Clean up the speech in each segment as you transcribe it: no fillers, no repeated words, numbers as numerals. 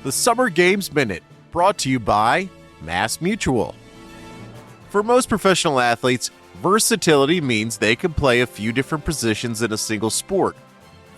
The Summer Games Minute, brought to you by Mass Mutual. For most professional athletes, versatility means they can play a few different positions in a single sport.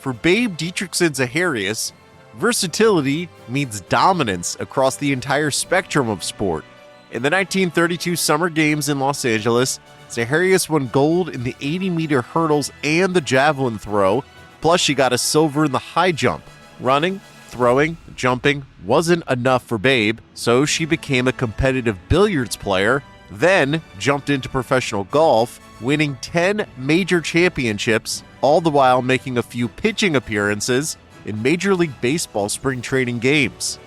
For Babe Dietrichson-Zaharias, versatility means dominance across the entire spectrum of sport. In the 1932 Summer Games in Los Angeles, Zaharias won gold in the 80-meter hurdles and the javelin throw, plus she got a silver in the high jump. Running, throwing, jumping wasn't enough for Babe, so she became a competitive billiards player, then jumped into professional golf, winning 10 major championships, all the while making a few pitching appearances in Major League Baseball spring training games.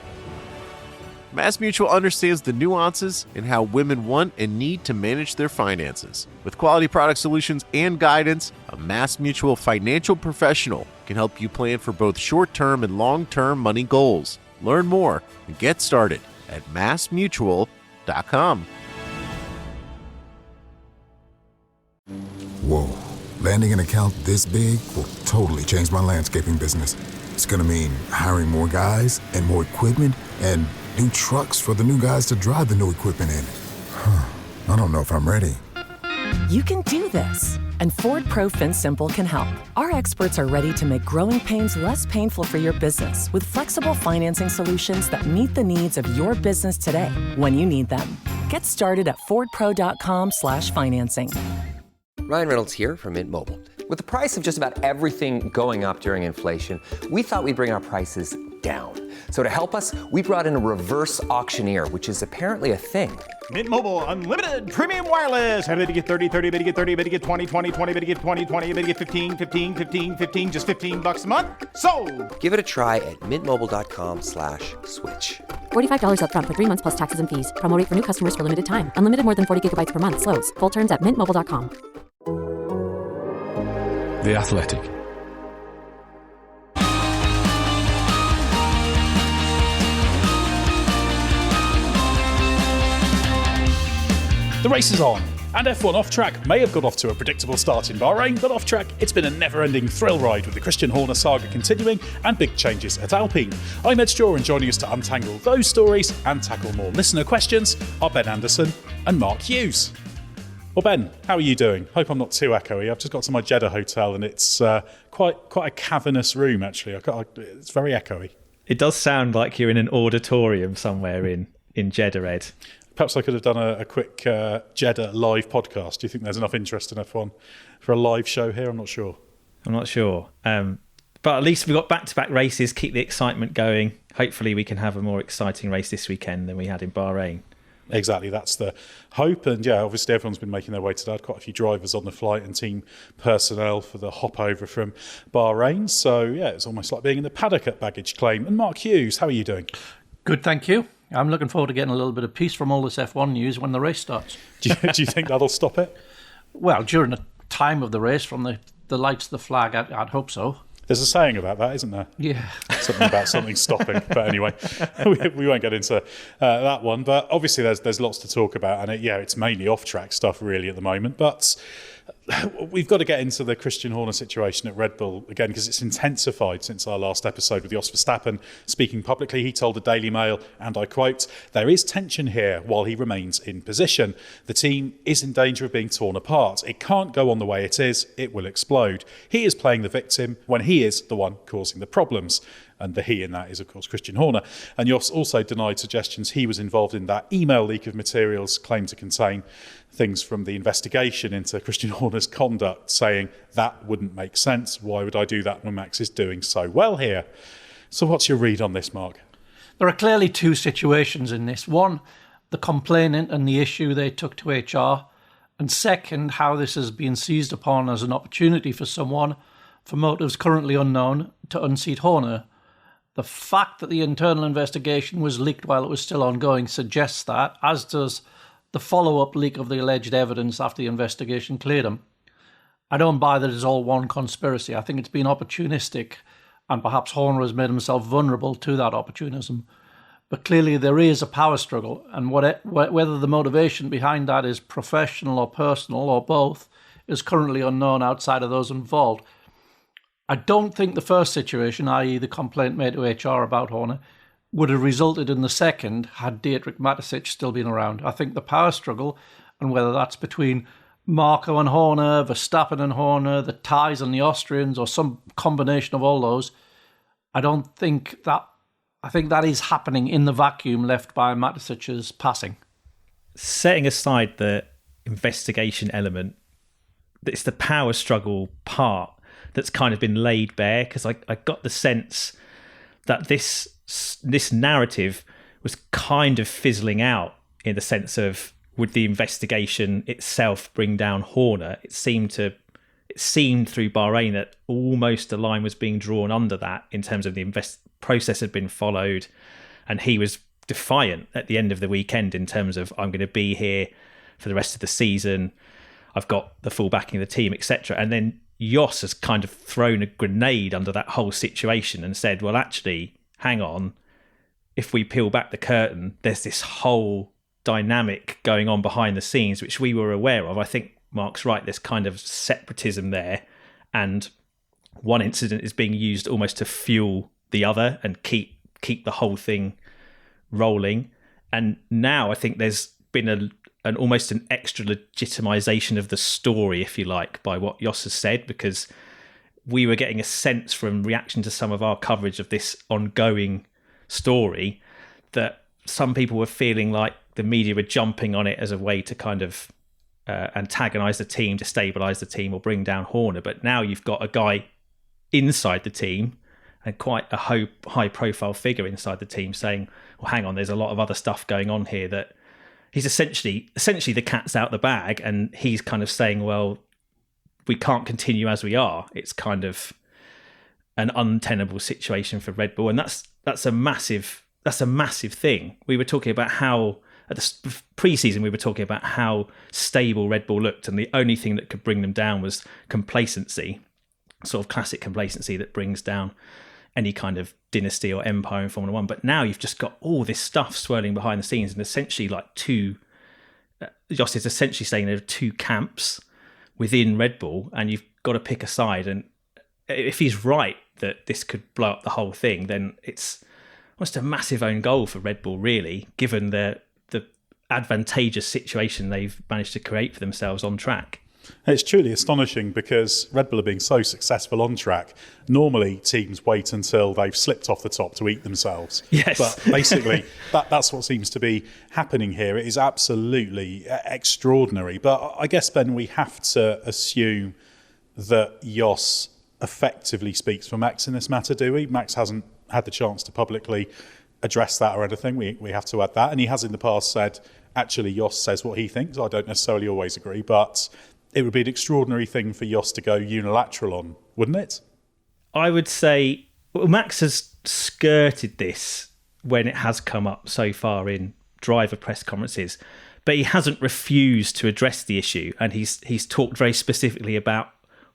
Mass Mutual understands the nuances in how women want and need to manage their finances. With quality product solutions and guidance, a Mass Mutual financial professional can help you plan for both short-term and long-term money goals. Learn more and get started at massmutual.com. Whoa. Landing an account this big will totally change my landscaping business. It's going to mean hiring more guys and more equipment and new trucks for the new guys to drive the new equipment in. I don't know if I'm ready. You can do this, and Ford Pro FinSimple can help. Our experts are ready to make growing pains less painful for your business with flexible financing solutions that meet the needs of your business today when you need them. Get started at fordpro.com/financing. Ryan Reynolds here from Mint Mobile. With the price of just about everything going up during inflation, we thought we'd bring our prices down. So to help us, we brought in a reverse auctioneer, which is apparently a thing. Mint Mobile Unlimited Premium Wireless. How to get 30, 30, bit to get 30, bit to get 20, 20, 20, bit to get 20, 20, bit to get 15, 15, 15, 15, just $15 a month? Sold! Give it a try at mintmobile.com/switch. $45 up front for 3 months plus taxes and fees. Promo rate for new customers for limited time. Unlimited more than 40 gigabytes per month. Slows full terms at mintmobile.com. The Athletic. The race is on, and F1 Off Track may have got off to a predictable start in Bahrain, but off track it's been a never-ending thrill ride with the Christian Horner saga continuing and big changes at Alpine. I'm Edd Straw, and joining us to untangle those stories and tackle more listener questions are Ben Anderson and Mark Hughes. Well, Ben, how are you doing? Hope I'm not too echoey. I've just got to my Jeddah hotel and it's quite a cavernous room, actually. It's very echoey. It does sound like you're in an auditorium somewhere in Jeddah, Ed. Perhaps I could have done a quick Jeddah live podcast. Do you think there's enough interest in F1 for a live show here? I'm not sure. But at least we've got back-to-back races, keep the excitement going. Hopefully we can have a more exciting race this weekend than we had in Bahrain. Exactly, that's the hope. And yeah, obviously everyone's been making their way to that. Quite a few drivers on the flight and team personnel for the hop over from Bahrain. So yeah, it's almost like being in the paddock at baggage claim. And Mark Hughes, how are you doing? Good, thank you. I'm looking forward to getting a little bit of peace from all this F1 news when the race starts. Do you think that'll stop it? Well, during the time of the race, from the lights of the flag, I'd hope so. There's a saying about that, isn't there? Yeah. Something about something stopping. But anyway, we won't get into that one. But obviously there's lots to talk about. And it's mainly off-track stuff really at the moment. But we've got to get into the Christian Horner situation at Red Bull again, because it's intensified since our last episode with Jos Verstappen speaking publicly. He told the Daily Mail, and I quote, "There is tension here while he remains in position. The team is in danger of being torn apart. It can't go on the way it is. It will explode. He is playing the victim when he is the one causing the problems." And the he in that is, of course, Christian Horner. And Jos also denied suggestions he was involved in that email leak of materials claimed to contain things from the investigation into Christian Horner's conduct, saying that wouldn't make sense. Why would I do that when Max is doing so well here? So what's your read on this, Mark? There are clearly two situations in this. One, the complainant and the issue they took to HR. And second, how this has been seized upon as an opportunity for someone, for motives currently unknown, to unseat Horner. The fact that the internal investigation was leaked while it was still ongoing suggests that, as does the follow-up leak of the alleged evidence after the investigation cleared him. I don't buy that it's all one conspiracy. I think it's been opportunistic, and perhaps Horner has made himself vulnerable to that opportunism. But clearly there is a power struggle, and whether the motivation behind that is professional or personal or both is currently unknown outside of those involved. I don't think the first situation, i.e. the complaint made to HR about Horner, would have resulted in the second had Dietrich Mateschitz still been around. I think the power struggle, and whether that's between Marko and Horner, Verstappen and Horner, the ties and the Austrians, or some combination of all those, I think that is happening in the vacuum left by Matesic's passing. Setting aside the investigation element, it's the power struggle part that's kind of been laid bare, because I got the sense that this narrative was kind of fizzling out, in the sense of, would the investigation itself bring down Horner? It seemed through Bahrain that almost a line was being drawn under that, in terms of the process had been followed, and he was defiant at the end of the weekend in terms of, I'm going to be here for the rest of the season, I've got the full backing of the team, etc. And then Jos has kind of thrown a grenade under that whole situation and said, well, actually, hang on, if we peel back the curtain, there's this whole dynamic going on behind the scenes which we were aware of. I think Mark's right, there's kind of separatism there, and one incident is being used almost to fuel the other and keep the whole thing rolling. And now I think there's been an almost an extra legitimization of the story, if you like, by what Jos has said, because we were getting a sense from reaction to some of our coverage of this ongoing story that some people were feeling like the media were jumping on it as a way to kind of antagonize the team, destabilize the team, or bring down Horner. But now you've got a guy inside the team, and quite a high profile figure inside the team, saying, well, hang on, there's a lot of other stuff going on here, that he's essentially the cat's out the bag, and he's kind of saying, well, we can't continue as we are. It's kind of an untenable situation for Red Bull, and that's a massive thing. We were talking about how at the pre-season we were talking about how stable Red Bull looked, and the only thing that could bring them down was complacency, sort of classic complacency that brings down any kind of dynasty or empire in Formula One. But now you've just got all this stuff swirling behind the scenes, and essentially like Jos is essentially saying there are two camps within Red Bull, and you've got to pick a side. And if he's right that this could blow up the whole thing, then it's almost a massive own goal for Red Bull, really, given the advantageous situation they've managed to create for themselves on track. It's truly astonishing, because Red Bull are being so successful on track. Normally, teams wait until they've slipped off the top to eat themselves. Yes. But basically, that's what seems to be happening here. It is absolutely extraordinary. But I guess, Ben, we have to assume that Jos effectively speaks for Max in this matter, do we? Max hasn't had the chance to publicly address that or anything. We have to add that. And he has in the past said, actually, Jos says what he thinks. I don't necessarily always agree, but it would be an extraordinary thing for Jos to go unilateral on, wouldn't it? I would say, well, Max has skirted this when it has come up so far in driver press conferences, but he hasn't refused to address the issue, and he's talked very specifically about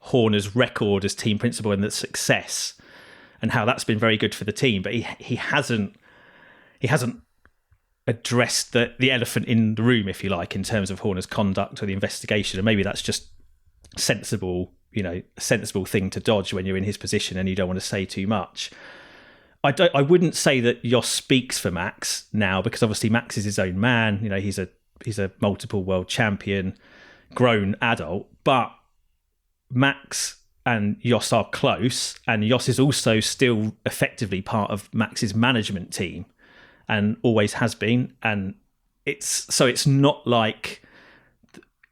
Horner's record as team principal and the success, and how that's been very good for the team. But he hasn't addressed the elephant in the room, if you like, in terms of Horner's conduct or the investigation. And maybe that's just a sensible thing to dodge when you're in his position and you don't want to say too much. I wouldn't say that Jos speaks for Max now, because obviously Max is his own man. You know, he's a multiple world champion, grown adult. But Max and Jos are close, and Jos is also still effectively part of Max's management team, and always has been. And it's not like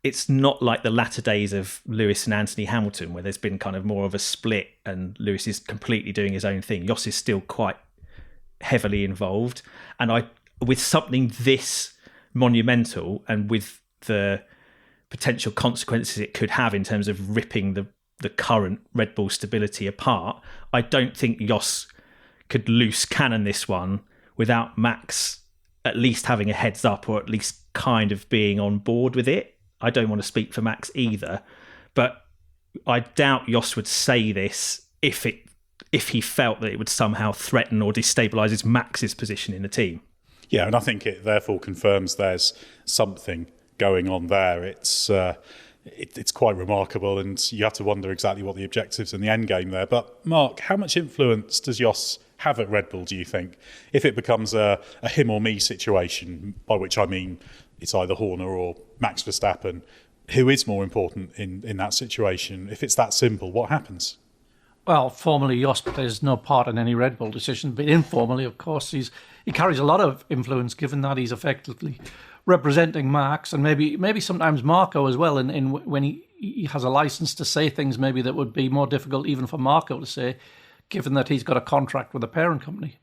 the latter days of Lewis and Anthony Hamilton, where there's been kind of more of a split and Lewis is completely doing his own thing. Jos is still quite heavily involved. And with something this monumental, and with the potential consequences it could have in terms of ripping the current Red Bull stability apart, I don't think Jos could loose cannon this one without Max at least having a heads up, or at least kind of being on board with it. I don't want to speak for Max either, but I doubt Jos would say this if he felt that it would somehow threaten or destabilise Max's position in the team. Yeah, and I think it therefore confirms there's something going on there. It's quite remarkable, and you have to wonder exactly what the objectives and the end game there. But Mark, how much influence does Jos have at Red Bull, do you think? If it becomes a him or me situation, by which I mean it's either Horner or Max Verstappen, who is more important in that situation? If it's that simple, what happens? Well, formally, Jos plays no part in any Red Bull decision, but informally, of course, he carries a lot of influence, given that he's effectively representing Max and maybe sometimes Marco as well. In when he has a license to say things maybe that would be more difficult even for Marco to say, given that he's got a contract with the parent company.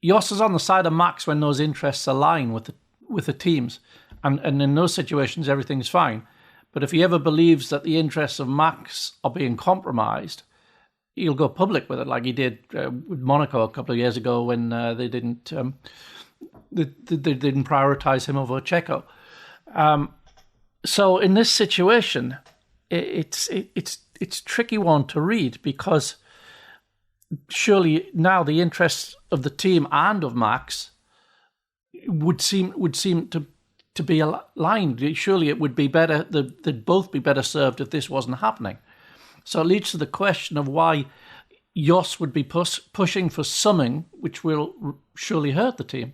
Jos is on the side of Max when those interests align with the teams, and in those situations everything's fine. But if he ever believes that the interests of Max are being compromised, he'll go public with it, like he did with Monaco a couple of years ago when they didn't prioritize him over Checo. So in this situation, it's a tricky one to read, because surely now the interests of the team and of Max would seem to be aligned. Surely it would be better, they'd both be better served if this wasn't happening. So it leads to the question of why Jos would be pushing for something which will surely hurt the team.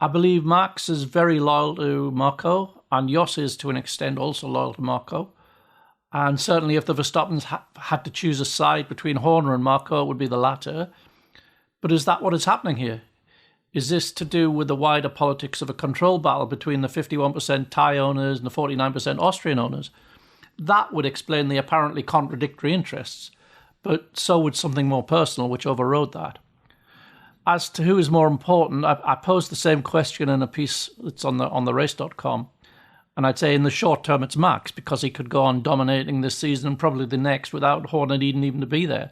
I believe Max is very loyal to Marco, and Jos is to an extent also loyal to Marco. And certainly if the Verstappens had to choose a side between Horner and Marco, it would be the latter. But is that what is happening here? Is this to do with the wider politics of a control battle between the 51% Thai owners and the 49% Austrian owners? That would explain the apparently contradictory interests, but so would something more personal which overrode that. As to who is more important, I posed the same question in a piece that's on the race.com, and I'd say in the short term it's Max, because he could go on dominating this season and probably the next without Horner needing even to be there.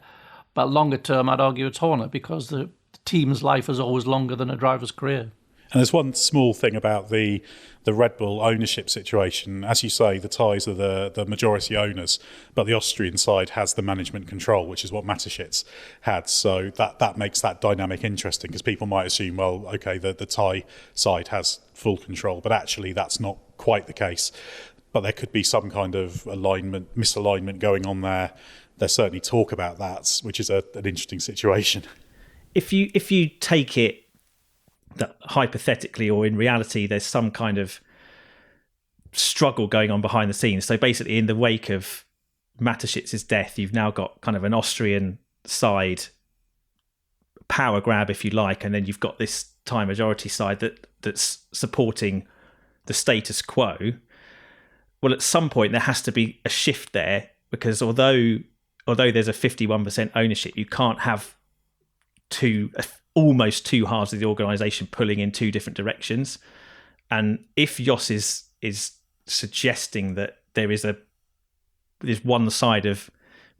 But longer term, I'd argue it's Horner, because the team's life is always longer than a driver's career. And there's one small thing about the Red Bull ownership situation. As you say, the Thais are the majority owners, but the Austrian side has the management control, which is what Mateschitz had. So that makes that dynamic interesting, because people might assume, well, okay, the Thai side has full control, but actually that's not quite the case. But there could be some kind of misalignment going on there. There's certainly talk about that, which is an interesting situation. If you take it that hypothetically or in reality there's some kind of struggle going on behind the scenes. So basically in the wake of Mateschitz's death, you've now got kind of an Austrian side power grab, if you like, and then you've got this Thai majority side that's supporting the status quo. Well, at some point there has to be a shift there, because although there's a 51% ownership, you can't have almost two halves of the organisation pulling in two different directions. And if Jos is suggesting that there's one side of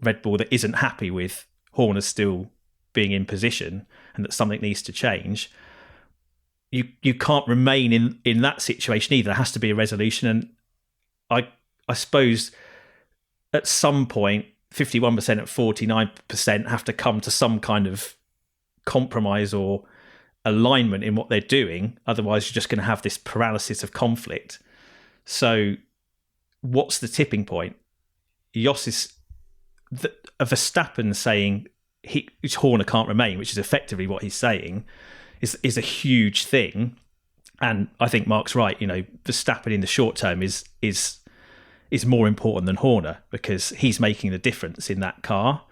Red Bull that isn't happy with Horner still being in position and that something needs to change, you can't remain in that situation either. There has to be a resolution. And I suppose at some point 51% and 49% have to come to some kind of compromise or alignment in what they're doing. Otherwise, you're just going to have this paralysis of conflict. So what's the tipping point? Jos is Verstappen saying Horner can't remain, which is effectively what he's saying, is a huge thing. And I think Mark's right. Verstappen in the short term is more important than Horner, because he's making the difference in that car.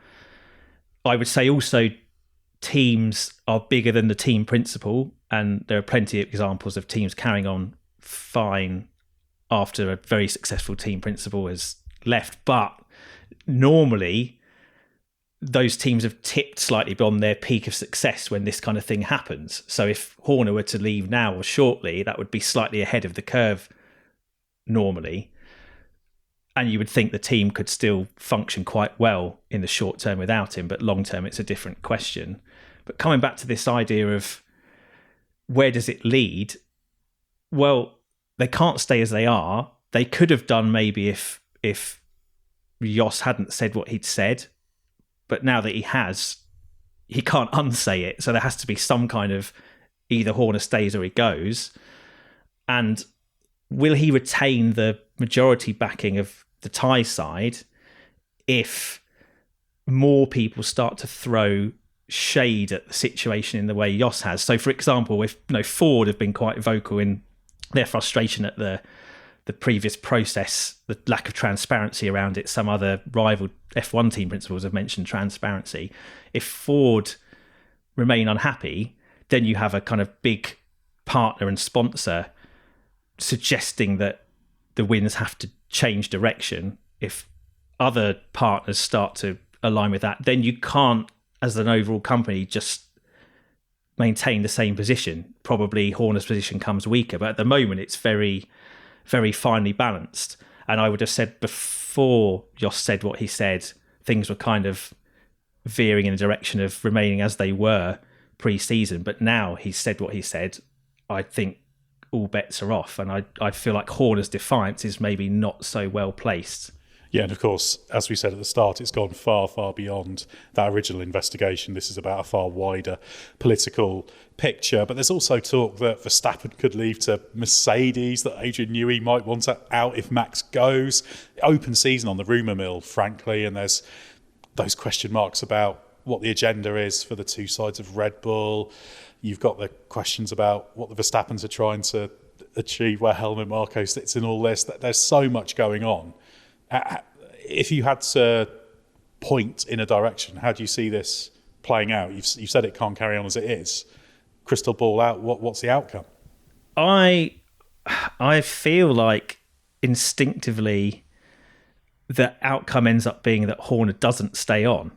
I would say also teams are bigger than the team principle, and there are plenty of examples of teams carrying on fine after a very successful team principle has left. But normally those teams have tipped slightly beyond their peak of success when this kind of thing happens. So if Horner were to leave now or shortly, that would be slightly ahead of the curve normally. And you would think the team could still function quite well in the short term without him, but long term it's a different question. But coming back to this idea of where does it lead? Well, they can't stay as they are. They could have done maybe if Jos hadn't said what he'd said, but now that he has, he can't unsay it. So there has to be some kind of either Horner stays or he goes. And will he retain the majority backing of the Thai side if more people start to throw shade at the situation in the way Jos has. So, for example, if Ford have been quite vocal in their frustration at the previous process, the lack of transparency around it. Some other rival F1 team principals have mentioned transparency. If Ford remain unhappy, then you have a kind of big partner and sponsor suggesting that the wins have to change direction. If other partners start to align with that, then you can't, as an overall company, just maintain the same position. Probably Horner's position comes weaker, but at the moment it's very, very finely balanced. And I would have said before Jos said what he said, things were kind of veering in the direction of remaining as they were pre-season. But now he's said what he said, I think all bets are off. And I feel like Horner's defiance is maybe not so well placed. Yeah, and of course, as we said at the start, it's gone far, far beyond that original investigation. This is about a far wider political picture. But there's also talk that Verstappen could leave to Mercedes, that Adrian Newey might want out if Max goes. Open season on the rumour mill, frankly, and there's those question marks about what the agenda is for the two sides of Red Bull. You've got the questions about what the Verstappens are trying to achieve, where Helmut Marko sits in all this. There's so much going on. If you had to point in a direction, how do you see this playing out? You've said it can't carry on as it is. Crystal ball out, what's the outcome? I feel like instinctively the outcome ends up being that Horner doesn't stay on,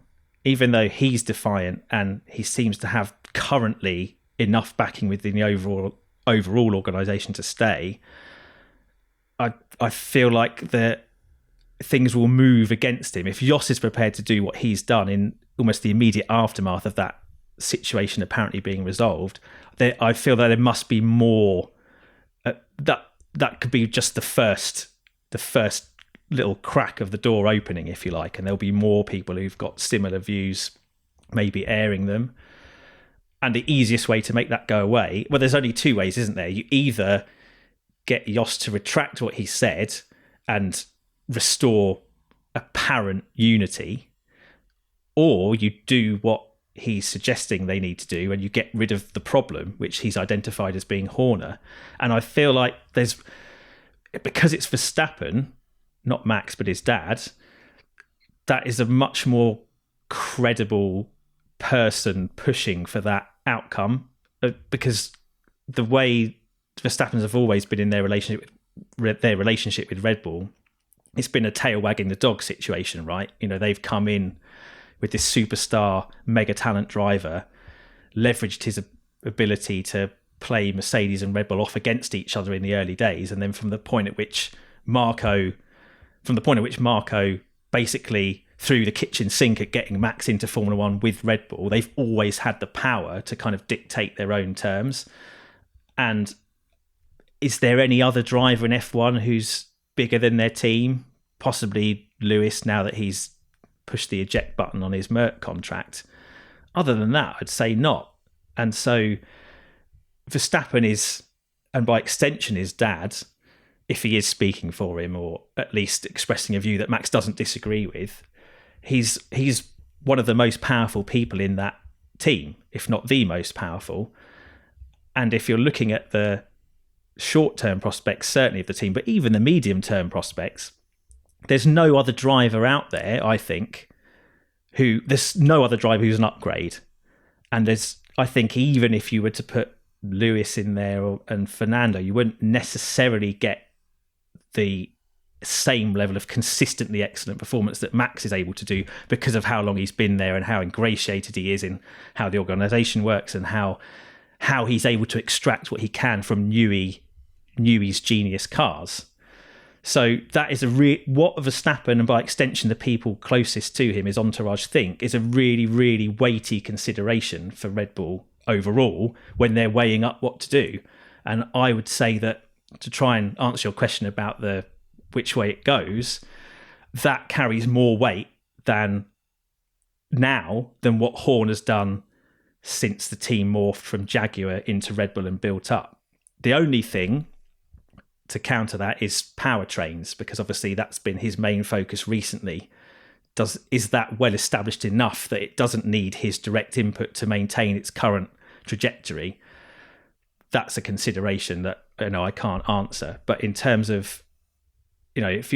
even though he's defiant and he seems to have currently enough backing within the overall organisation to stay. I feel like that things will move against him. If Jos is prepared to do what he's done in almost the immediate aftermath of that situation apparently being resolved, I feel that there must be more. That could be just the first little crack of the door opening, if you like, and there'll be more people who've got similar views, maybe airing them. And the easiest way to make that go away, well, there's only two ways, isn't there? You either get Jos to retract what he said and restore apparent unity, or you do what he's suggesting they need to do and you get rid of the problem, which he's identified as being Horner. And I feel like because it's Verstappen, not Max, but his dad, that is a much more credible person pushing for that outcome, because the way Verstappens have always been in their relationship with Red Bull, it's been a tail wagging the dog situation, right? They've come in with this superstar mega talent driver, leveraged his ability to play Mercedes and Red Bull off against each other in the early days, and then from the point at which Marko basically threw the kitchen sink at getting Max into Formula One with Red Bull, they've always had the power to kind of dictate their own terms. And is there any other driver in F1 who's bigger than their team? Possibly Lewis, now that he's pushed the eject button on his Merc contract. Other than that, I'd say not. And so Verstappen is, and by extension his dad, if he is speaking for him or at least expressing a view that Max doesn't disagree with, he's one of the most powerful people in that team, if not the most powerful. And if you're looking at the short-term prospects, certainly of the team, but even the medium-term prospects, there's no other driver out there, I think, there's no other driver who's an upgrade. And I think even if you were to put Lewis in there and Fernando, you wouldn't necessarily get the same level of consistently excellent performance that Max is able to do, because of how long he's been there and how ingratiated he is in how the organisation works and how he's able to extract what he can from Newey's genius cars. So that is what Verstappen, and by extension the people closest to him, his entourage, think is a really, really weighty consideration for Red Bull overall when they're weighing up what to do. And I would say that, to try and answer your question about which way it goes, that carries more weight than what Horner's done since the team morphed from Jaguar into Red Bull and built up. The only thing to counter that is powertrains, because obviously that's been his main focus recently. is that well established enough that it doesn't need his direct input to maintain its current trajectory? That's a consideration that I can't answer. But in terms of, if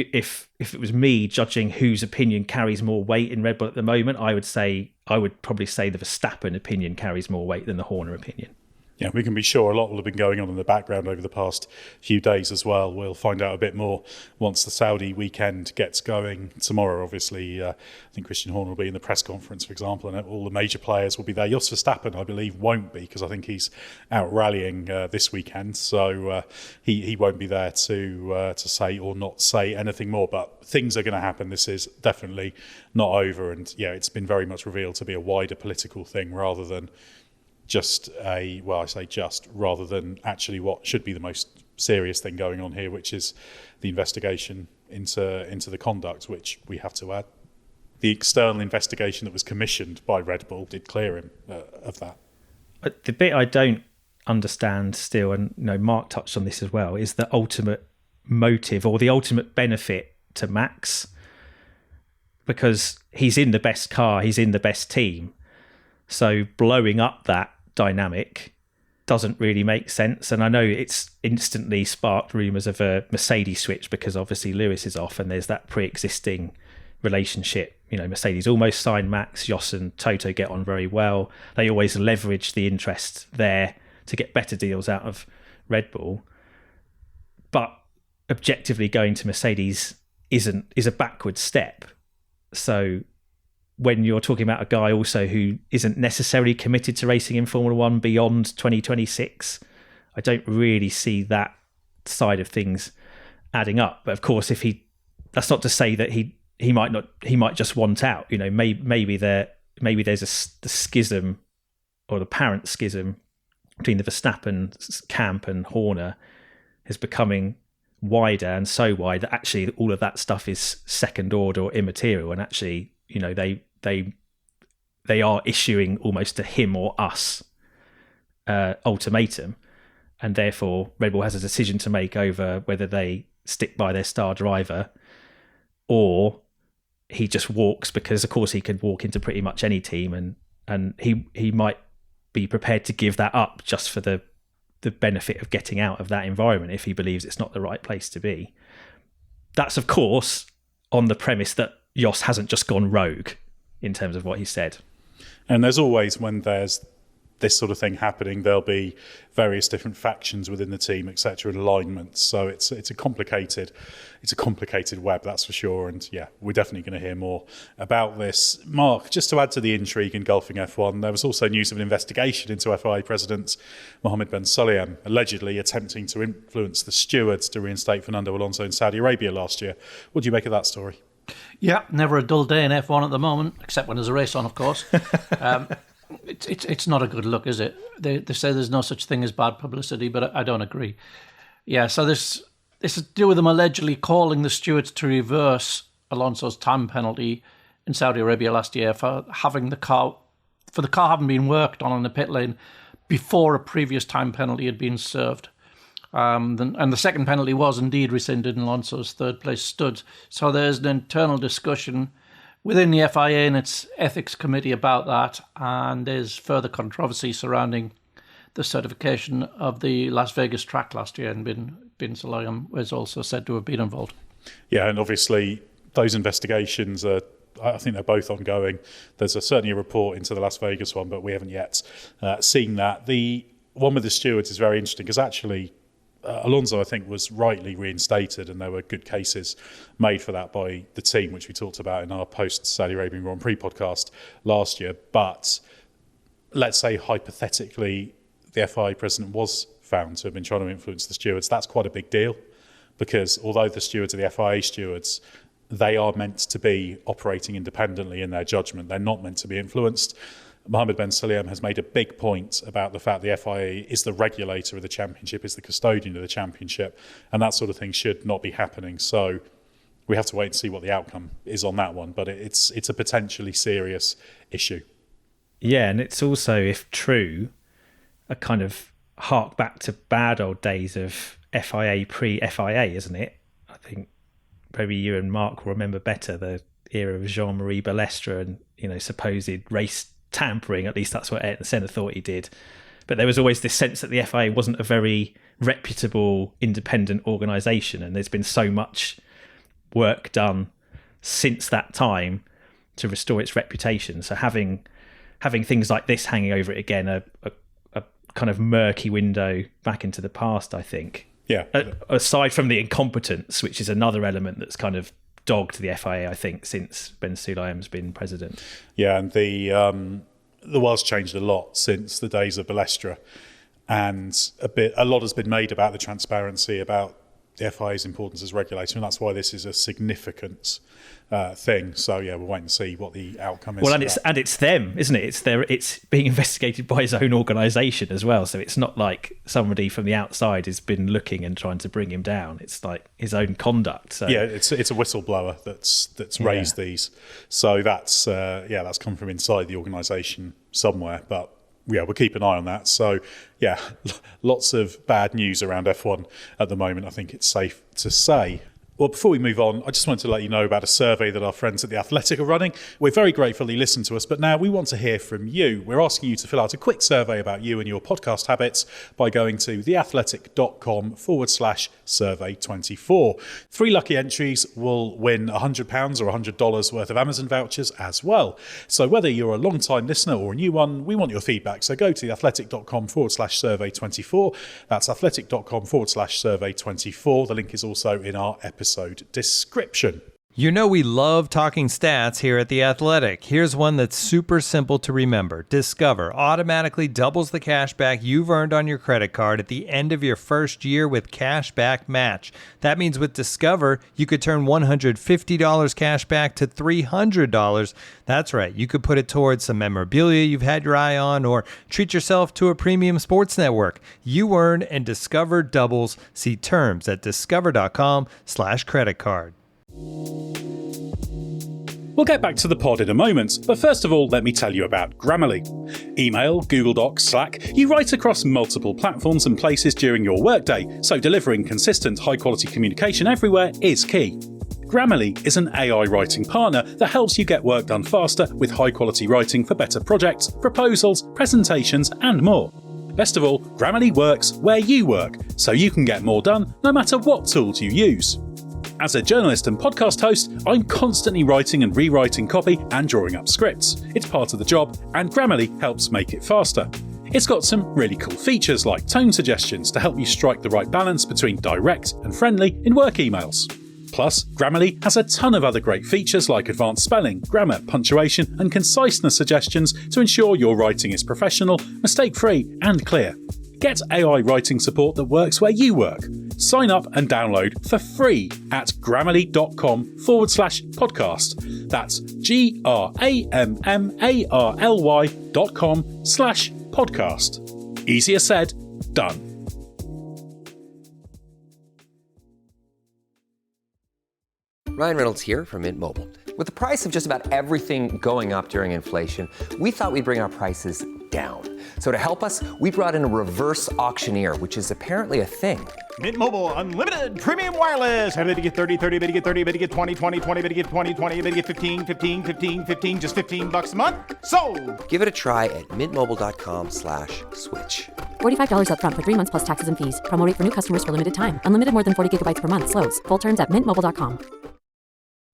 it was me judging whose opinion carries more weight in Red Bull at the moment, I would probably say the Verstappen opinion carries more weight than the Horner opinion. Yeah, we can be sure a lot will have been going on in the background over the past few days as well. We'll find out a bit more once the Saudi weekend gets going tomorrow. Obviously, I think Christian Horner will be in the press conference, for example, and all the major players will be there. Jos Verstappen, I believe, won't be, because I think he's out rallying this weekend, so he won't be there to say or not say anything more. But things are going to happen. This is definitely not over, and yeah, it's been very much revealed to be a wider political thing rather than rather than actually what should be the most serious thing going on here, which is the investigation into the conduct, which we have to add. The external investigation that was commissioned by Red Bull did clear him of that. The bit I don't understand still, and Mark touched on this as well, is the ultimate motive or the ultimate benefit to Max, because he's in the best car, he's in the best team. So blowing up that dynamic doesn't really make sense. And I know it's instantly sparked rumours of a Mercedes switch because obviously Lewis is off and there's that pre-existing relationship. Mercedes almost signed Max. Jos and Toto get on very well. They always leverage the interest there to get better deals out of Red Bull. But objectively going to Mercedes is a backward step. So when you're talking about a guy also who isn't necessarily committed to racing in Formula One beyond 2026, I don't really see that side of things adding up. But of course, that's not to say that he might just want out. Maybe there's the schism or the apparent schism between the Verstappen camp and Horner is becoming wider and so wide that actually all of that stuff is second order or immaterial, and actually they are issuing almost to him or us ultimatum, and therefore Red Bull has a decision to make over whether they stick by their star driver or he just walks, because of course he could walk into pretty much any team, and he might be prepared to give that up just for the benefit of getting out of that environment if he believes it's not the right place to be. That's of course on the premise that Jos hasn't just gone rogue in terms of what he said. And there's always, when there's this sort of thing happening, there'll be various different factions within the team, etc., and alignments. So it's a complicated web, that's for sure. And yeah, we're definitely going to hear more about this. Mark, just to add to the intrigue engulfing F1, there was also news of an investigation into FIA President Mohammed Ben Sulayem, allegedly attempting to influence the stewards to reinstate Fernando Alonso in Saudi Arabia last year. What do you make of that story? Yeah, never a dull day in F1 at the moment, except when there's a race on, of course. It's not a good look, is it? They say there's no such thing as bad publicity, but I don't agree. Yeah, so this is to do with them allegedly calling the stewards to reverse Alonso's time penalty in Saudi Arabia last year for the car having been worked on in the pit lane before a previous time penalty had been served. And the second penalty was indeed rescinded in Alonso's third place stud. So there's an internal discussion within the FIA and its ethics committee about that, and there's further controversy surrounding the certification of the Las Vegas track last year, and bin Sulayem was also said to have been involved. Yeah, and obviously those investigations are, I think they're both ongoing. There's certainly a report into the Las Vegas one, but we haven't yet seen that. The one with the stewards is very interesting because actually Alonso, I think, was rightly reinstated, and there were good cases made for that by the team, which we talked about in our post-Saudi Arabian Grand Prix podcast last year. But let's say, hypothetically, the FIA president was found to have been trying to influence the stewards. That's quite a big deal, because although the stewards are the FIA stewards, they are meant to be operating independently in their judgment. They're not meant to be influenced. Mohammed Ben Sulayem has made a big point about the fact the FIA is the regulator of the championship, is the custodian of the championship, and that sort of thing should not be happening. So we have to wait and see what the outcome is on that one, but it's a potentially serious issue. Yeah, and it's also, if true, a kind of hark back to bad old days of FIA pre-FIA, isn't it? I think maybe you and Mark will remember better the era of Jean-Marie Balestre and, supposed race tampering. At least that's what Ayrton Senna thought he did. But there was always this sense that the FIA wasn't a very reputable, independent organisation, and there's been so much work done since that time to restore its reputation. So having things like this hanging over it again, a kind of murky window back into the past, I think. Yeah. Aside from the incompetence, which is another element that's kind of dogged the FIA, I think, since Ben Sulayem's been president. Yeah, and the world's changed a lot since the days of Balestre, and a lot has been made about the transparency, about the FIA's importance as regulator, and that's why this is a significant thing. So yeah, we'll wait and see what the outcome is. Well, and it's them, isn't it? It's being investigated by his own organisation as well. So it's not like somebody from the outside has been looking and trying to bring him down. It's like his own conduct. So yeah, it's a whistleblower that's raised these. So that's come from inside the organisation somewhere, but. Yeah, we'll keep an eye on that. So, yeah, lots of bad news around F1 at the moment, I think it's safe to say. Well, before we move on, I just wanted to let you know about a survey that our friends at The Athletic are running. We're very grateful you listen to us, but now we want to hear from you. We're asking you to fill out a quick survey about you and your podcast habits by going to theathletic.com/survey24. 3 lucky entries will win £100 or $100 worth of Amazon vouchers as well. So whether you're a long-time listener or a new one, we want your feedback. So go to theathletic.com/survey24. That's athletic.com/survey24. The link is also in our episode description. You know we love talking stats here at The Athletic. Here's one that's super simple to remember. Discover automatically doubles the cash back you've earned on your credit card at the end of your first year with Cash Back Match. That means with Discover, you could turn $150 cash back to $300. That's right, you could put it towards some memorabilia you've had your eye on or treat yourself to a premium sports network. You earn and Discover doubles. See terms at discover.com/credit card. We'll get back to the pod in a moment, but first of all, let me tell you about Grammarly. Email, Google Docs, Slack, you write across multiple platforms and places during your workday, so delivering consistent, high-quality communication everywhere is key. Grammarly is an AI writing partner that helps you get work done faster with high-quality writing for better projects, proposals, presentations, and more. Best of all, Grammarly works where you work, so you can get more done no matter what tools you use. As a journalist and podcast host, I'm constantly writing and rewriting copy and drawing up scripts. It's part of the job, and Grammarly helps make it faster. It's got some really cool features like tone suggestions to help you strike the right balance between direct and friendly in work emails. Plus, Grammarly has a ton of other great features like advanced spelling, grammar, punctuation, and conciseness suggestions to ensure your writing is professional, mistake-free, and clear. Get AI writing support that works where you work. Sign up and download for free at grammarly.com/podcast. That's GRAMMARLY.com/podcast. Easier said, done. Ryan Reynolds here from Mint Mobile. With the price of just about everything going up during inflation, we thought we'd bring our prices down. So to help us, we brought in a reverse auctioneer, which is apparently a thing. Mint Mobile Unlimited Premium Wireless. How to get 30, 30, bit to get 30, bit to get 20, 20, 20, bit to get 20, 20, bit to get 15, 15, 15, 15, just $15 a month? Sold! Give it a try at mintmobile.com/switch. $45 up front for 3 months plus taxes and fees. Promo rate for new customers for limited time. Unlimited more than 40 gigabytes per month. Slows full terms at mintmobile.com.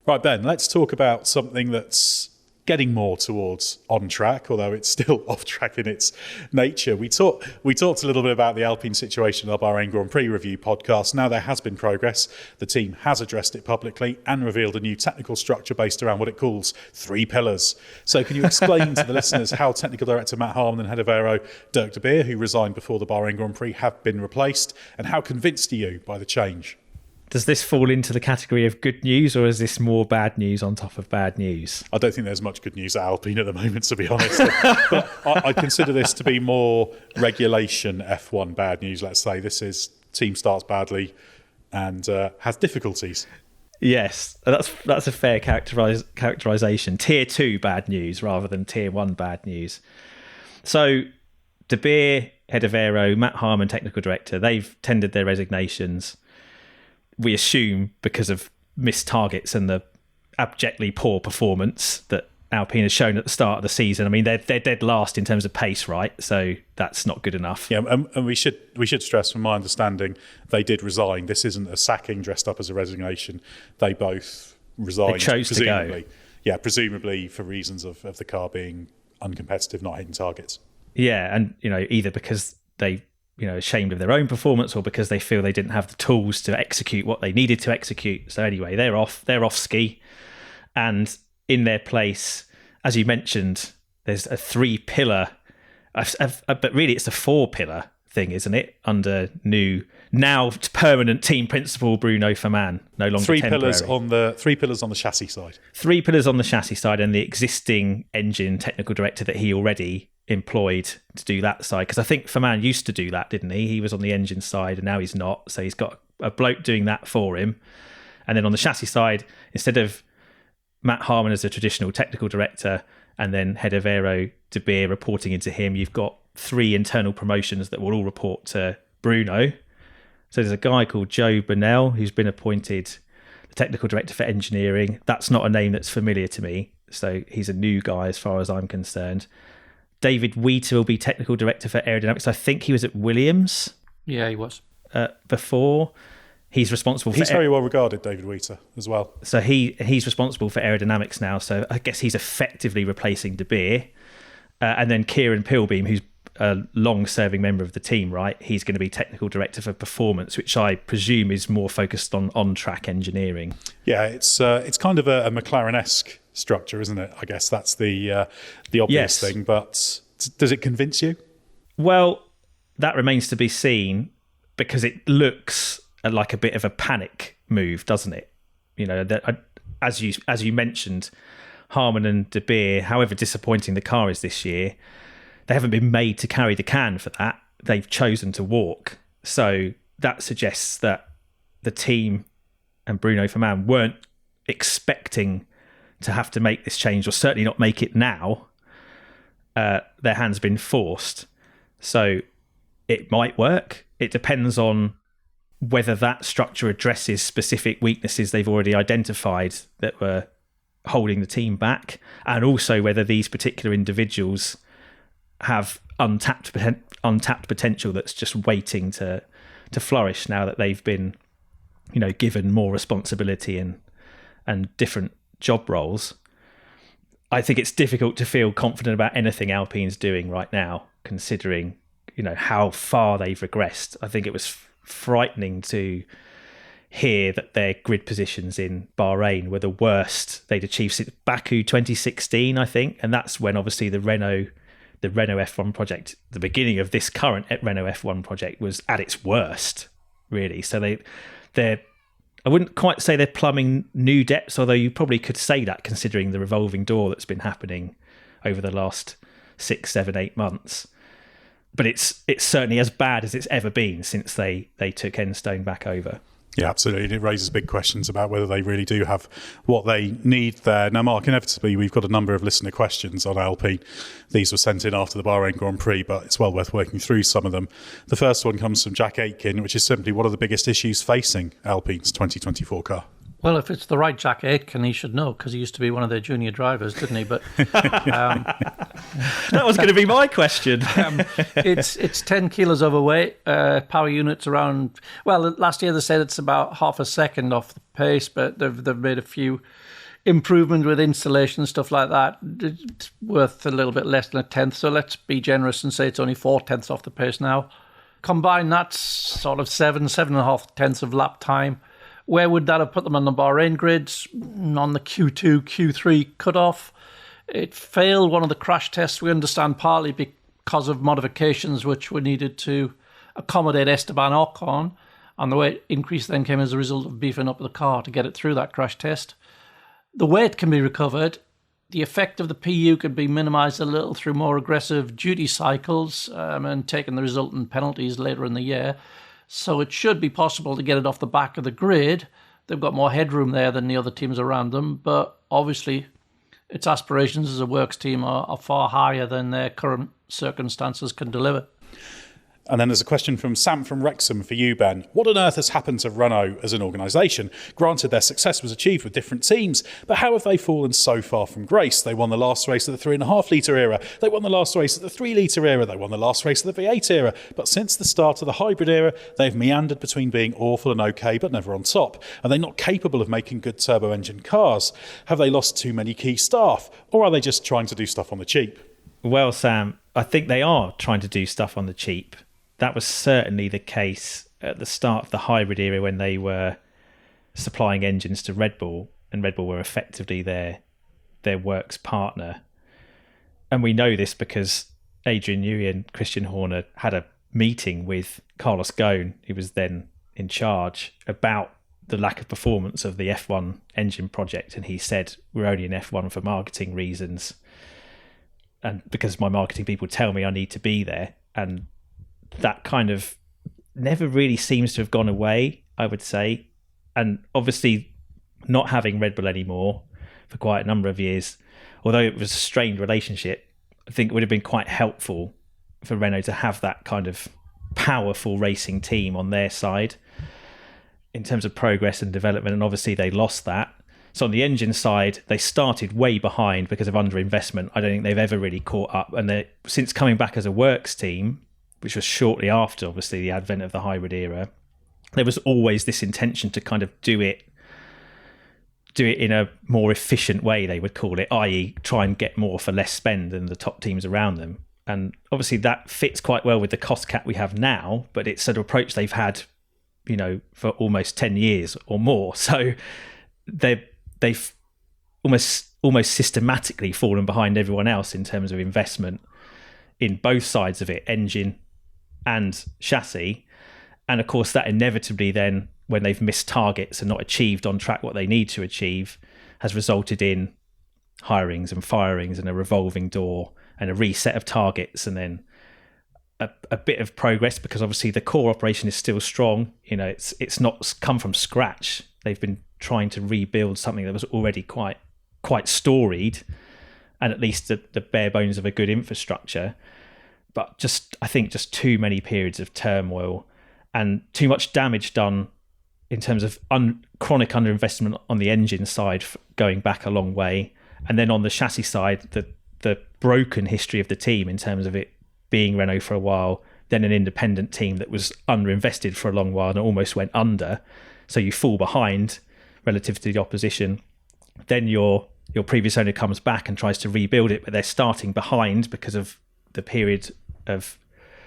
Right, Ben, let's talk about something that's getting more towards on track, although it's still off track in its nature. We talked a little bit about the Alpine situation in our Bahrain Grand Prix review podcast. Now there has been progress. The team has addressed it publicly and revealed a new technical structure based around what it calls 3 pillars. So can you explain to the listeners how Technical Director Matt Harmon and Head of Aero Dirk de Beer, who resigned before the Bahrain Grand Prix, have been replaced, and how convinced are you by the change? Does this fall into the category of good news, or is this more bad news on top of bad news? I don't think there's much good news at Alpine at the moment, to be honest. But I consider this to be more regulation F1 bad news, let's say. This is team starts badly and has difficulties. Yes, that's a fair characterisation. Tier 2 bad news rather than Tier 1 bad news. So De Beer, Head of Aero, Matt Harmon, Technical Director, they've tendered their resignations. We assume because of missed targets and the abjectly poor performance that Alpine has shown at the start of the season. I mean, they're dead last in terms of pace, right? So that's not good enough. Yeah, and we should stress, from my understanding, they did resign. This isn't a sacking dressed up as a resignation. They both resigned. They chose to go. Yeah, presumably for reasons of the car being uncompetitive, not hitting targets. Yeah, and either because they ashamed of their own performance or because they feel they didn't have the tools to execute what they needed to execute. So anyway, they're off ski, and in their place, as you mentioned, there's a 3-pillar, but really it's a 4-pillar thing, isn't it? Under now permanent team principal Bruno Furman, no longer 3 temporary. Three pillars on the chassis side. 3 pillars on the chassis side, and the existing engine technical director that he already employed to do that side. Because I think Furman used to do that, didn't he? He was on the engine side, and now he's not. So he's got a bloke doing that for him. And then on the chassis side, instead of Matt Harmon as a traditional technical director and then head of aero De Beer reporting into him, you've got 3 internal promotions that will all report to Bruno. So there's a guy called Joe Burnell who's been appointed the technical director for engineering. That's not a name that's familiar to me, so he's a new guy as far as I'm concerned. David Wheater will be technical director for aerodynamics. I think he was at Williams. Yeah, he was. Before. He's responsible for... He's very well regarded, David Wheater, as well. So he's responsible for aerodynamics now. So I guess he's effectively replacing De Beer. And then Kieran Pilbeam, who's a long-serving member of the team, right? He's going to be technical director for performance, which I presume is more focused on track engineering. Yeah, it's kind of a McLaren-esque structure, isn't it? I guess that's the obvious thing. But does it convince you? Well, that remains to be seen, because it looks like a bit of a panic move, doesn't it? As you mentioned, Harmon and De Beer, however disappointing the car is this year, they haven't been made to carry the can for that. They've chosen to walk. So that suggests that the team and Bruno Furman weren't expecting to have to make this change, or certainly not make it now. Their hand's been forced. So it might work. It depends on whether that structure addresses specific weaknesses they've already identified that were holding the team back, and also whether these particular individuals have untapped potential that's just waiting to flourish now that they've been, given more responsibility and different job roles. I think it's difficult to feel confident about anything Alpine's doing right now, considering how far they've regressed. I think it was frightening to hear that their grid positions in Bahrain were the worst they'd achieved since Baku 2016, I think, and that's when obviously the Renault F1 project, the beginning of this current Renault F1 project, was at its worst, really. So they're I wouldn't quite say they're plumbing new depths, although you probably could say that considering the revolving door that's been happening over the last 6, 7, 8 months. But it's certainly as bad as it's ever been since they took Enstone back over. Yeah, absolutely. And it raises big questions about whether they really do have what they need there. Now, Mark, inevitably, we've got a number of listener questions on Alpine. These were sent in after the Bahrain Grand Prix, but it's well worth working through some of them. The first one comes from Jack Aitken, which is simply, what are the biggest issues facing Alpine's 2024 car? Well, if it's the right Jack Aitken, he should know, because he used to be one of their junior drivers, didn't he? But that was going to be my question. It's 10 kilos overweight. Power units around. Well, last year they said it's about half a second off the pace, but they've made a few improvements with installation and stuff like that. It's worth a little bit less than a tenth. So let's be generous and say it's only 4/10 off the pace now. Combine that's sort of 7.5 tenths of lap time. Where would that have put them on the Bahrain grids? On the Q2, Q3 cutoff. It failed one of the crash tests, we understand, partly because of modifications which were needed to accommodate Esteban Ocon. And the weight increase then came as a result of beefing up the car to get it through that crash test. The weight can be recovered. The effect of the PU could be minimised a little through more aggressive duty cycles and taking the resultant penalties later in the year. So it should be possible to get it off the back of the grid. They've got more headroom there than the other teams around them, but obviously its aspirations as a works team are far higher than their current circumstances can deliver. And then there's a question from Sam from Wrexham for you, Ben. What on earth has happened to Renault as an organisation? Granted, their success was achieved with different teams, but how have they fallen so far from grace? They won the last race of the 3.5 litre era. They won the last race of the 3 litre era. They won the last race of the V8 era. But since the start of the hybrid era, they've meandered between being awful and okay, but never on top. Are they not capable of making good turbo engine cars? Have they lost too many key staff? Or are they just trying to do stuff on the cheap? Well, Sam, I think they are trying to do stuff on the cheap. That was certainly the case at the start of the hybrid era when they were supplying engines to Red Bull, and Red Bull were effectively their works partner. And we know this because Adrian Newey and Christian Horner had a meeting with Carlos Ghosn, who was then in charge, about the lack of performance of the F1 engine project. And he said, we're only in F1 for marketing reasons. And because my marketing people tell me I need to be there. And that kind of never really seems to have gone away, I would say. And obviously not having Red Bull anymore for quite a number of years, although it was a strained relationship, I think it would have been quite helpful for Renault to have that kind of powerful racing team on their side in terms of progress and development. And obviously they lost that. So on the engine side, they started way behind because of underinvestment. I don't think they've ever really caught up. And since coming back as a works team, which was shortly after, obviously, the advent of the hybrid era, there was always this intention to kind of do it in a more efficient way, they would call it, i.e. try and get more for less spend than the top teams around them. And obviously that fits quite well with the cost cap we have now, but it's an approach they've had, for almost 10 years or more. So they've almost systematically fallen behind everyone else in terms of investment in both sides of it, engine and chassis. And of course that inevitably then, when they've missed targets and not achieved on track what they need to achieve, has resulted in hirings and firings and a revolving door and a reset of targets, and then a bit of progress, because obviously the core operation is still strong. It's not come from scratch. They've been trying to rebuild something that was already quite storied, and at least the bare bones of a good infrastructure. But I think just too many periods of turmoil and too much damage done in terms of chronic underinvestment on the engine side, going back a long way. And then on the chassis side, the broken history of the team in terms of it being Renault for a while, then an independent team that was underinvested for a long while and almost went under. So you fall behind relative to the opposition. Then your previous owner comes back and tries to rebuild it, but they're starting behind because of the period of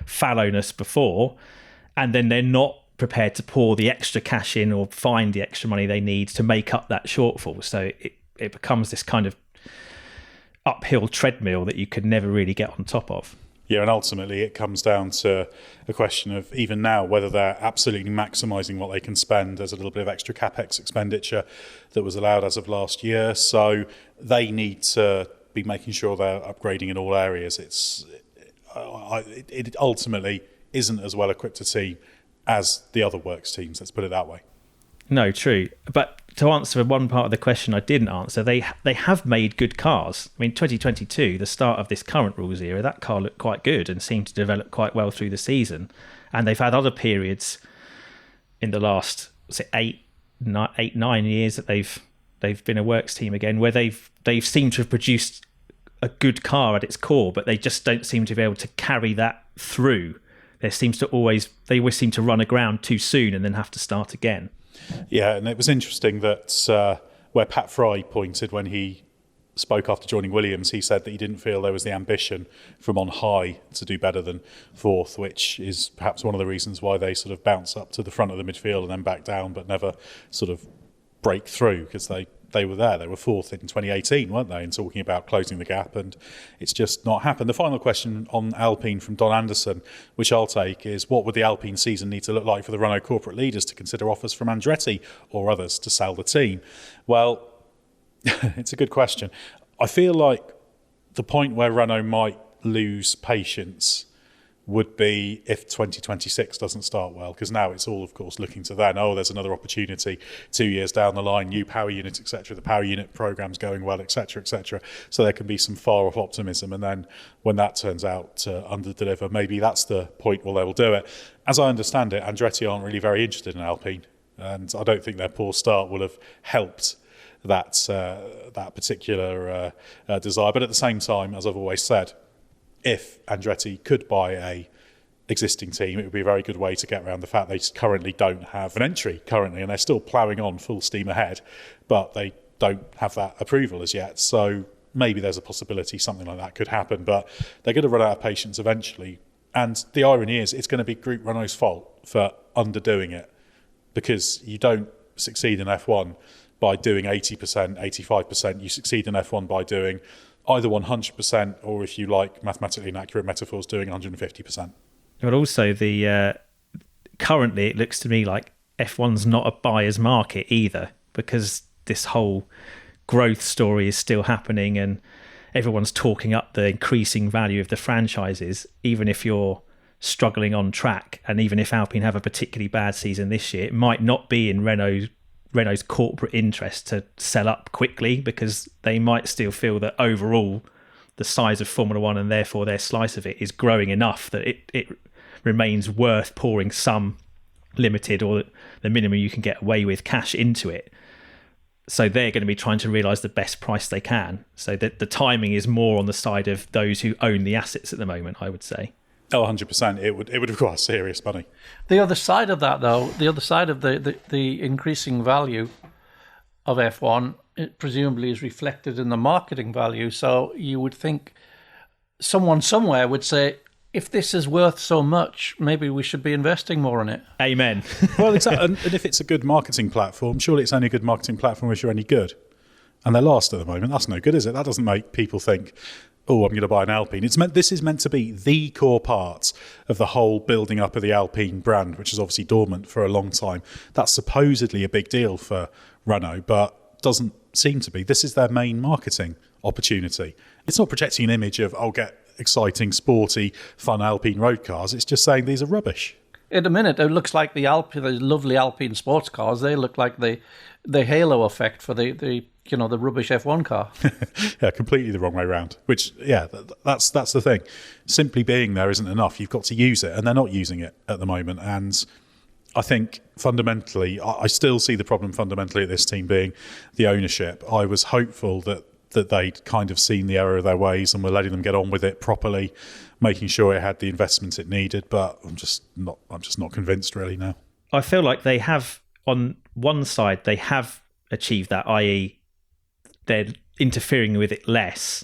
fallowness before, and then they're not prepared to pour the extra cash in or find the extra money they need to make up that shortfall. So it becomes this kind of uphill treadmill that you could never really get on top of. Yeah, and ultimately it comes down to a question of, even now, whether they're absolutely maximising what they can spend. There's a little bit of extra capex expenditure that was allowed as of last year, so they need to be making sure they're upgrading in all areas. It ultimately isn't as well equipped a team as the other works teams, let's put it that way. No, true. But to answer one part of the question I didn't answer, they have made good cars. I mean, 2022, the start of this current rules era, that car looked quite good and seemed to develop quite well through the season. And they've had other periods in the last, say, 9 years that they've been a works team again, where they've seemed to have produced a good car at its core, but they just don't seem to be able to carry that through. They always seem to run aground too soon and then have to start again. Yeah, and it was interesting that where Pat Fry pointed when he spoke after joining Williams, he said that he didn't feel there was the ambition from on high to do better than fourth, which is perhaps one of the reasons why they sort of bounce up to the front of the midfield and then back down, but never sort of break through, because they were there. They were fourth in 2018, weren't they, and talking about closing the gap, and it's just not happened. The final question on Alpine from Don Anderson, which I'll take, is what would the Alpine season need to look like for the Renault corporate leaders to consider offers from Andretti or others to sell the team? Well, it's a good question. I feel like the point where Renault might lose patience would be if 2026 doesn't start well, because now it's all, of course, looking to then, there's another opportunity 2 years down the line, new power unit, etc. The power unit program's going well, etc., etc. So there can be some far off optimism, and then when that turns out to under-deliver, maybe that's the point where they will do it. As I understand it, Andretti aren't really very interested in Alpine, and I don't think their poor start will have helped that particular desire. But at the same time, as I've always said, if Andretti could buy a existing team, it would be a very good way to get around the fact they currently don't have an entry currently, and they're still ploughing on full steam ahead, but they don't have that approval as yet. So maybe there's a possibility something like that could happen, but they're going to run out of patience eventually. And the irony is, it's going to be Group Renault's fault for underdoing it, because you don't succeed in F1 by doing 80%, 85%. You succeed in F1 by doing either 100%, or if you like mathematically inaccurate metaphors, doing 150%. But also currently it looks to me like F1's not a buyer's market either, because this whole growth story is still happening and everyone's talking up the increasing value of the franchises, even if you're struggling on track. And even if Alpine have a particularly bad season this year, it might not be in Renault's corporate interest to sell up quickly, because they might still feel that overall the size of Formula One and therefore their slice of it is growing enough that it remains worth pouring some limited or the minimum you can get away with cash into it. So they're going to be trying to realise the best price they can. So that the timing is more on the side of those who own the assets at the moment, I would say. Oh, 100%. It would require serious money. The other side of that, though, the other side of the increasing value of F1, it presumably is reflected in the marketing value. So you would think someone somewhere would say, if this is worth so much, maybe we should be investing more in it. Amen. Well, exactly. And if it's a good marketing platform, surely it's only a good marketing platform if you're any good. And they're last at the moment. That's no good, is it? That doesn't make people think, I'm going to buy an Alpine. This is meant to be the core part of the whole building up of the Alpine brand, which is obviously dormant for a long time. That's supposedly a big deal for Renault, but doesn't seem to be. This is their main marketing opportunity. It's not projecting an image of, get exciting, sporty, fun Alpine road cars. It's just saying these are rubbish. In a minute, it looks like the lovely Alpine sports cars. They look like the halo effect for the rubbish F1 car. Yeah, completely the wrong way around. Which, that's the thing. Simply being there isn't enough. You've got to use it, and they're not using it at the moment. And I think fundamentally, I still see the problem fundamentally at this team being the ownership. I was hopeful that they'd kind of seen the error of their ways and were letting them get on with it properly, making sure it had the investment it needed. But I'm just not convinced really now. I feel like they have, on one side, they have achieved that, i.e. they're interfering with it less,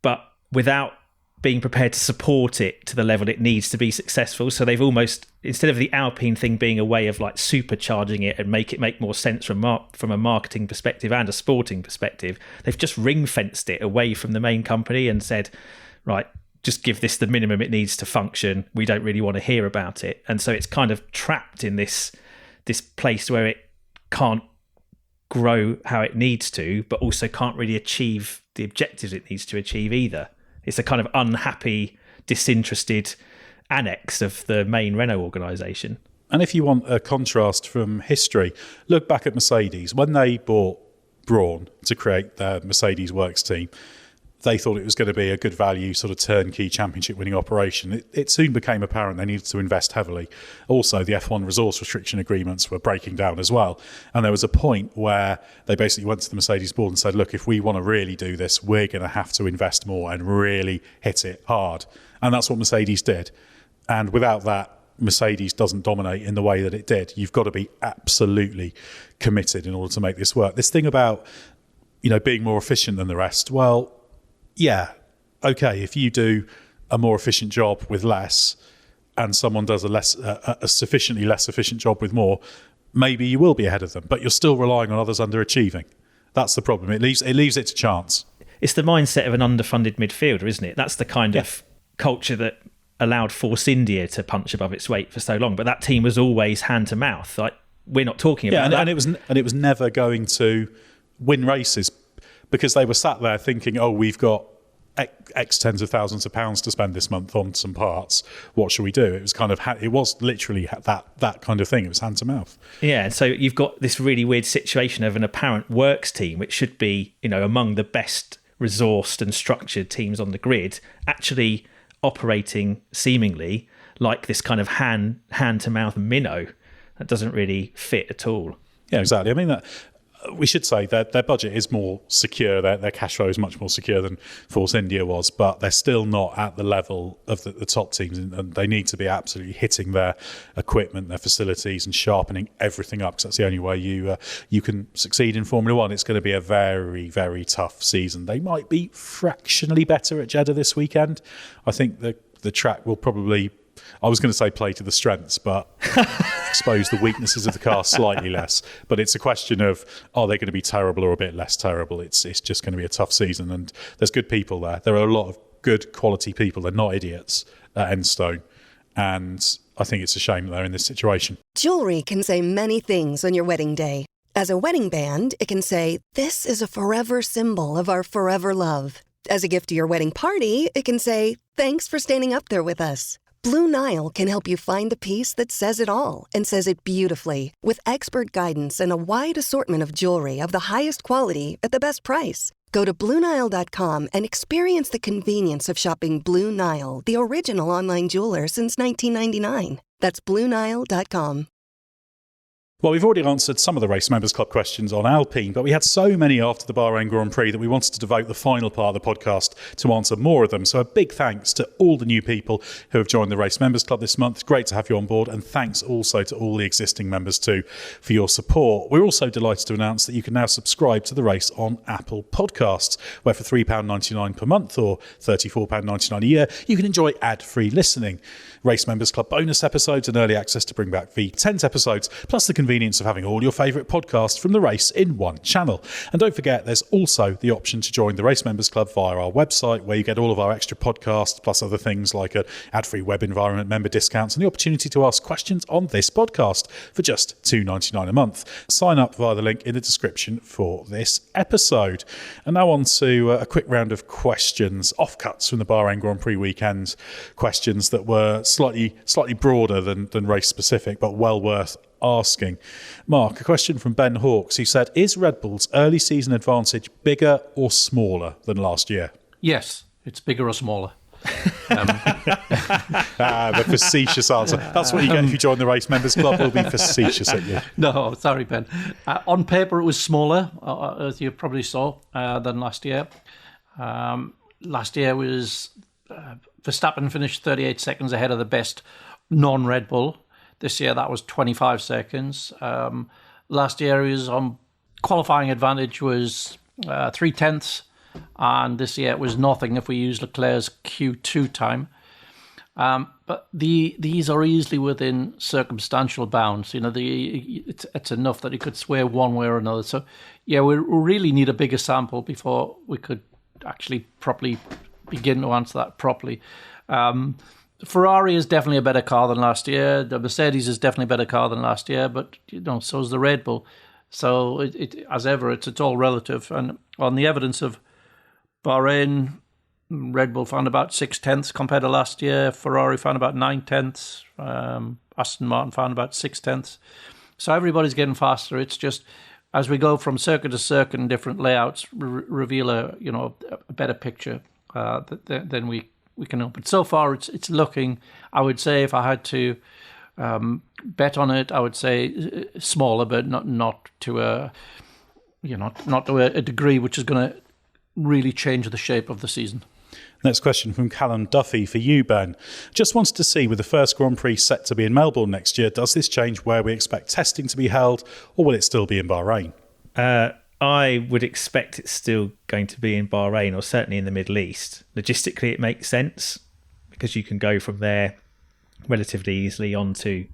but without being prepared to support it to the level it needs to be successful. So they've almost, instead of the Alpine thing being a way of like supercharging it and make it make more sense from a marketing perspective and a sporting perspective, they've just ring-fenced it away from the main company and said, right, just give this the minimum it needs to function. We don't really want to hear about it. And so it's kind of trapped in this place where it can't grow how it needs to, but also can't really achieve the objectives it needs to achieve either. It's a kind of unhappy, disinterested annex of the main Renault organisation. And if you want a contrast from history, look back at Mercedes. When they bought Brawn to create their Mercedes Works team, they thought it was going to be a good value, sort of turnkey championship winning operation. It soon became apparent they needed to invest heavily. Also, the F1 resource restriction agreements were breaking down as well. And there was a point where they basically went to the Mercedes board and said, look, if we want to really do this, we're going to have to invest more and really hit it hard. And that's what Mercedes did. And without that, Mercedes doesn't dominate in the way that it did. You've got to be absolutely committed in order to make this work. This thing about, being more efficient than the rest, well, yeah, okay, if you do a more efficient job with less and someone does a sufficiently less efficient job with more, maybe you will be ahead of them, but you're still relying on others underachieving. That's the problem. It leaves it to chance. It's the mindset of an underfunded midfielder, isn't it? That's the kind of culture that allowed Force India to punch above its weight for so long, but that team was always hand to mouth. Like, we're not talking about that. And it was never going to win races, because they were sat there thinking, we've got X tens of thousands of pounds to spend this month on some parts. What should we do? It was it was literally that kind of thing. It was hand to mouth. Yeah, so you've got this really weird situation of an apparent works team, which should be, among the best resourced and structured teams on the grid, actually operating seemingly like this kind of hand to mouth minnow. That doesn't really fit at all. Yeah, exactly. I mean, we should say that their budget is more secure. Their cash flow is much more secure than Force India was, but they're still not at the level of the top teams, and they need to be absolutely hitting their equipment, their facilities, and sharpening everything up, because that's the only way you can succeed in Formula One. It's going to be a very, very tough season. They might be fractionally better at Jeddah this weekend. I think the track will probably, I was going to say play to the strengths, but expose the weaknesses of the car slightly less. But it's a question of, are they going to be terrible or a bit less terrible? It's just going to be a tough season, and there's good people there. There are a lot of good quality people. They're not idiots at Enstone, and I think it's a shame that they're in this situation. Jewelry can say many things on your wedding day. As a wedding band, it can say, "This is a forever symbol of our forever love." As a gift to your wedding party, it can say, "Thanks for standing up there with us." Blue Nile can help you find the piece that says it all and says it beautifully, with expert guidance and a wide assortment of jewelry of the highest quality at the best price. Go to BlueNile.com and experience the convenience of shopping Blue Nile, the original online jeweler since 1999. That's BlueNile.com. Well, we've already answered some of the Race Members Club questions on Alpine, but we had so many after the Bahrain Grand Prix that we wanted to devote the final part of the podcast to answer more of them. So a big thanks to all the new people who have joined the Race Members Club this month. Great to have you on board, and thanks also to all the existing members too for your support. We're also delighted to announce that you can now subscribe to the race on Apple Podcasts, where for £3.99 per month or £34.99 a year, you can enjoy ad-free listening, Race Members Club bonus episodes, and early access to bring back V10 episodes, plus the convenience of having all your favourite podcasts from the race in one channel. And don't forget, there's also the option to join the Race Members Club via our website, where you get all of our extra podcasts, plus other things like an ad-free web environment, member discounts, and the opportunity to ask questions on this podcast for just £2.99 a month. Sign up via the link in the description for this episode. And now on to a quick round of questions, offcuts from the Bahrain Grand Prix weekend, questions that were slightly broader than race specific, but well worth asking. Mark, a question from Ben Hawkes, who said, is Red Bull's early season advantage bigger or smaller than last year? Yes, it's bigger or smaller. The facetious answer. That's what you get if you join the Race Members Club. We'll be facetious at you. No, sorry, Ben. On paper, it was smaller, as you probably saw, than last year. Last year was Verstappen finished 38 seconds ahead of the best non-Red Bull. This year, that was 25 seconds. Last year, his qualifying advantage was 3/10, and this year it was nothing if we use Leclerc's Q2 time. But these are easily within circumstantial bounds. It's enough that it could sway one way or another. So, yeah, we really need a bigger sample before we could actually properly begin to answer that properly. Ferrari is definitely a better car than last year. The Mercedes is definitely a better car than last year, but so is the Red Bull. So it as ever, it's all relative. And on the evidence of Bahrain, Red Bull found about 6/10 compared to last year. Ferrari found about 9/10. Aston Martin found about 6/10. So everybody's getting faster. It's just as we go from circuit to circuit and different layouts reveal a better picture than we can know. But so far, it's looking. I would say if I had to bet on it, I would say smaller, but not to a degree which is going to really change the shape of the season. Next question from Callum Duffy for you, Ben. Just wanted to see, with the first Grand Prix set to be in Melbourne next year, does this change where we expect testing to be held, or will it still be in Bahrain? I would expect it's still going to be in Bahrain, or certainly in the Middle East. Logistically, it makes sense because you can go from there relatively easily onto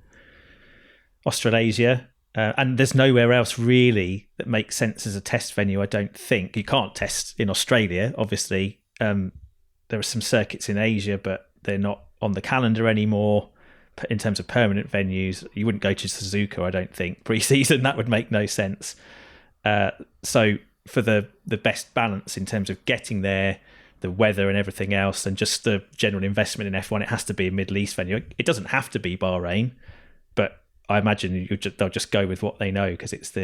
Australasia. And there's nowhere else really that makes sense as a test venue, I don't think. You can't test in Australia, obviously. There are some circuits in Asia, but they're not on the calendar anymore in terms of permanent venues. You wouldn't go to Suzuka, I don't think, pre-season. That would make no sense. So for the best balance in terms of getting there, the weather and everything else, and just the general investment in F1, it has to be a Middle East venue. It doesn't have to be Bahrain, but I imagine they'll just go with what they know because it's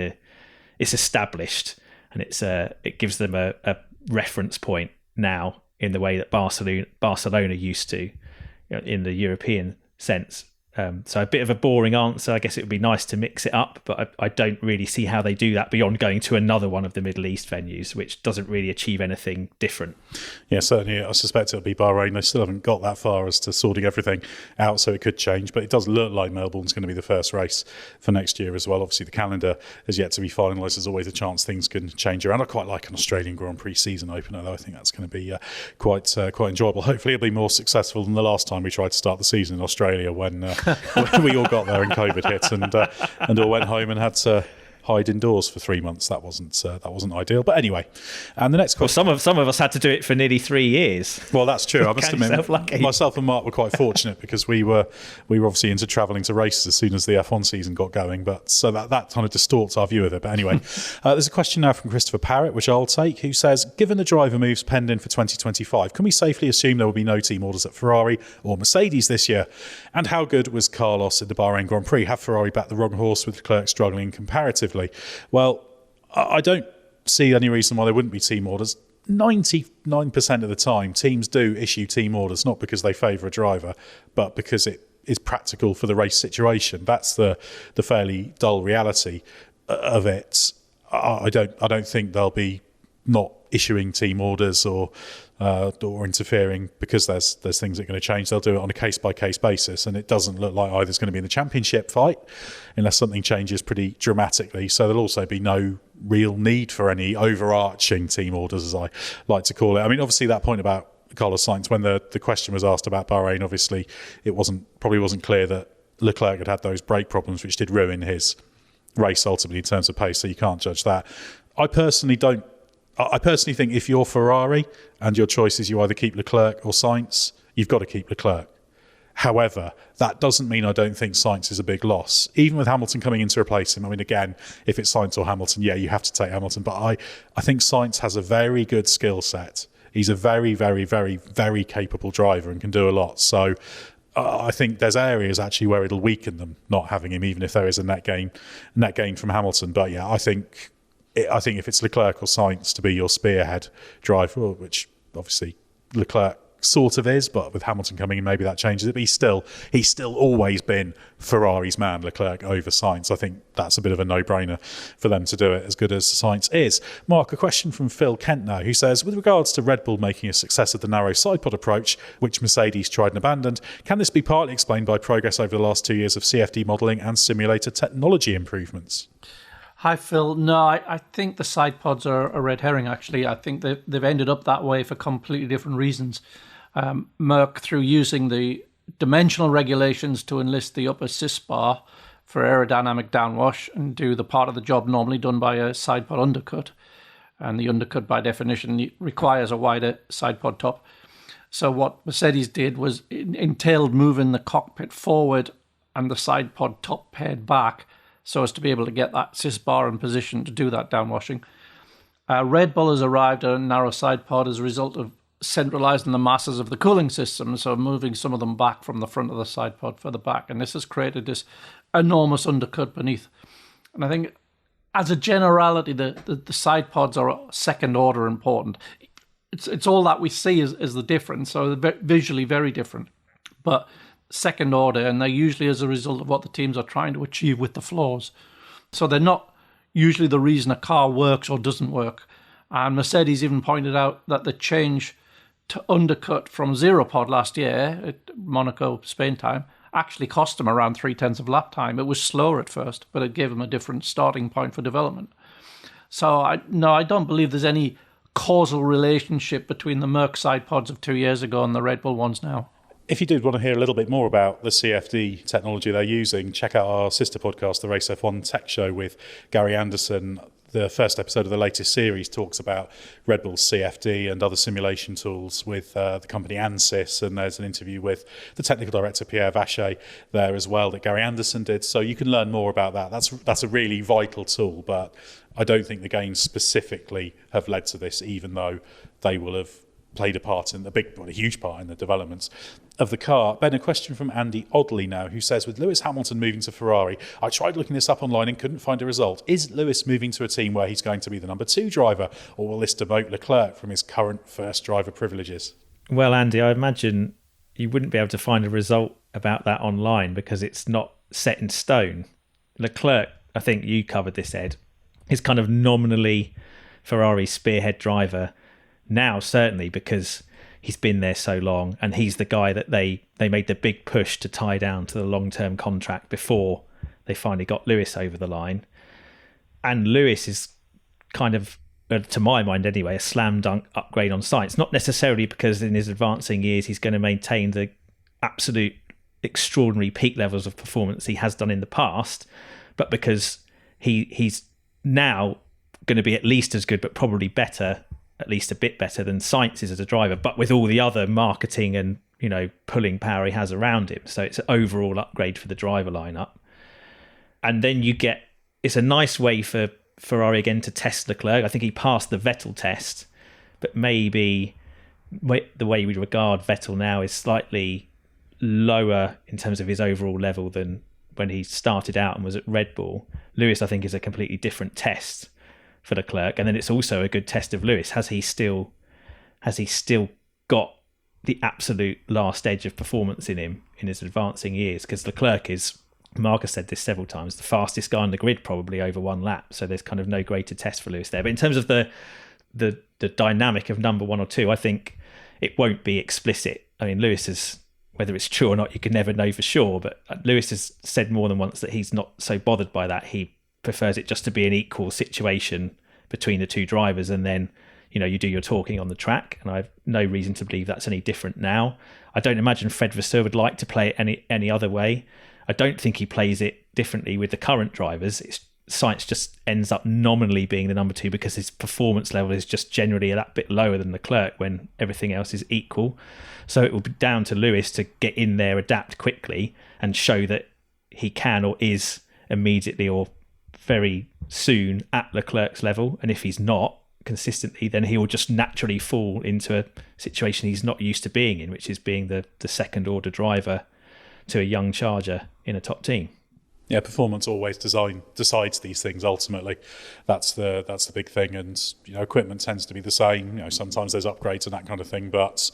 established, and it gives them a reference point now in the way that Barcelona used to, in the European sense. So a bit of a boring answer. I guess it would be nice to mix it up, but I don't really see how they do that beyond going to another one of the Middle East venues, which doesn't really achieve anything different. Yeah, certainly. I suspect it'll be Bahrain. They still haven't got that far as to sorting everything out, so it could change. But it does look like Melbourne's going to be the first race for next year as well. Obviously, the calendar is yet to be finalised. There's always a chance things can change around. I quite like an Australian Grand Prix season opener, though. I think that's going to be quite enjoyable. Hopefully, it'll be more successful than the last time we tried to start the season in Australia when we all got there and COVID hit and all went home and had to hide indoors for 3 months. That wasn't ideal. But anyway, and the next question. Well, some of us had to do it for nearly 3 years. Well, that's true. I must admit, myself and Mark were quite fortunate because we were obviously into travelling to races as soon as the F1 season got going. But so that kind of distorts our view of it. But anyway, there's a question now from Christopher Parrott, which I'll take, who says, given the driver moves penned in for 2025, can we safely assume there will be no team orders at Ferrari or Mercedes this year? And how good was Carlos in the Bahrain Grand Prix? Have Ferrari backed the wrong horse with Leclerc struggling comparatively? Well, I don't see any reason why there wouldn't be team orders. 99% of the time, teams do issue team orders, not because they favour a driver, but because it is practical for the race situation. That's the fairly dull reality of it. I don't think they'll be not issuing team orders or interfering because there's things that are going to change. They'll do it on a case-by-case basis, and it doesn't look like either's going to be in the championship fight unless something changes pretty dramatically. So there'll also be no real need for any overarching team orders, as I like to call it. I mean, obviously that point about Carlos Sainz, when the question was asked about Bahrain, obviously it probably wasn't clear that Leclerc had those brake problems, which did ruin his race ultimately in terms of pace, so you can't judge that. I personally think if you're Ferrari and your choice is you either keep Leclerc or Sainz, you've got to keep Leclerc. However, that doesn't mean I don't think Sainz is a big loss. Even with Hamilton coming in to replace him, I mean, again, if it's Sainz or Hamilton, yeah, you have to take Hamilton. But I think Sainz has a very good skill set. He's a very, very, very, very capable driver and can do a lot. So I think there's areas actually where it'll weaken them not having him, even if there is a net gain from Hamilton. But yeah, I think if it's Leclerc or Sainz to be your spearhead driver, which obviously Leclerc sort of is, but with Hamilton coming in, maybe that changes it. But he's still always been Ferrari's man, Leclerc over Sainz. I think that's a bit of a no-brainer for them to do it, as good as Sainz is. Mark, a question from Phil Kent now, who says, with regards to Red Bull making a success of the narrow sidepod approach, which Mercedes tried and abandoned, can this be partly explained by progress over the last 2 years of CFD modelling and simulator technology improvements? Hi, Phil. No, I think the side pods are a red herring, actually. I think they've ended up that way for completely different reasons. Merck, through using the dimensional regulations to enlist the upper cis bar for aerodynamic downwash and do the part of the job normally done by a side pod undercut. And the undercut, by definition, requires a wider side pod top. So what Mercedes did was entailed moving the cockpit forward and the side pod top paired back, so as to be able to get that cis bar in position to do that downwashing. Red Bull has arrived at a narrow side pod as a result of centralising the masses of the cooling system, so moving some of them back from the front of the side pod further back. And this has created this enormous undercut beneath. And I think, as a generality, the side pods are second order important. It's all that we see is the difference, so they're visually very different. But second order, and they're usually as a result of what the teams are trying to achieve with the floors. So they're not usually the reason a car works or doesn't work. And Mercedes even pointed out that the change to undercut from zero pod last year at Monaco, Spain time, actually cost them around 0.3 of lap time. It was slower at first, but it gave them a different starting point for development. So I don't believe there's any causal relationship between the Merck side pods of 2 years ago and the Red Bull ones now. If you did want to hear a little bit more about the CFD technology they're using, check out our sister podcast, the Race F1 Tech Show with Gary Anderson. The first episode of the latest series talks about Red Bull's CFD and other simulation tools with the company ANSYS, and there's an interview with the technical director Pierre Vacher there as well that Gary Anderson did. So you can learn more about that. That's a really vital tool, but I don't think the games specifically have led to this, even though they will have played a huge part in the developments of the car. Ben, a question from Andy Oddly now, who says, with Lewis Hamilton moving to Ferrari, I tried looking this up online and couldn't find a result. Is Lewis moving to a team where he's going to be the number 2 driver, or will this demote Leclerc from his current first driver privileges? Well, Andy, I imagine you wouldn't be able to find a result about that online because it's not set in stone. Leclerc, I think you covered this, Ed, is kind of nominally Ferrari's spearhead driver now, certainly because he's been there so long and he's the guy that they made the big push to tie down to the long-term contract before they finally got Lewis over the line. And Lewis is kind of, to my mind anyway, a slam dunk upgrade on Sainz. Not necessarily because in his advancing years he's going to maintain the absolute extraordinary peak levels of performance he has done in the past, but because he's now going to be at least as good, but probably better, at least a bit better than Sainz is as a driver, but with all the other marketing and, you know, pulling power he has around him. So it's an overall upgrade for the driver lineup. And then it's a nice way for Ferrari again to test Leclerc. I think he passed the Vettel test, but maybe the way we regard Vettel now is slightly lower in terms of his overall level than when he started out and was at Red Bull. Lewis, I think, is a completely different test for Leclerc, and then it's also a good test of Lewis. Has he still got the absolute last edge of performance in him in his advancing years? Because Leclerc is, Mark has said this several times, the fastest guy on the grid probably over one lap. So there's kind of no greater test for Lewis there. But in terms of the dynamic of number 1 or 2, I think it won't be explicit. I mean, Lewis is, whether it's true or not, you can never know for sure. But Lewis has said more than once that he's not so bothered by that. He prefers it just to be an equal situation between the two drivers, and then, you know, you do your talking on the track. And I have no reason to believe that's any different now. I don't imagine Fred Vasseur would like to play it any other way. I don't think he plays it differently with the current drivers. Sainz just ends up nominally being the number 2 because his performance level is just generally a that bit lower than Leclerc when everything else is equal. So it will be down to Lewis to get in there, adapt quickly, and show that he can or is immediately or very soon at Leclerc's level. And if he's not consistently, then he will just naturally fall into a situation he's not used to being in, which is being the second order driver to a young charger in a top team. Yeah, performance always decides these things ultimately. That's the big thing, and, you know, equipment tends to be the same. You know, sometimes there's upgrades and that kind of thing, but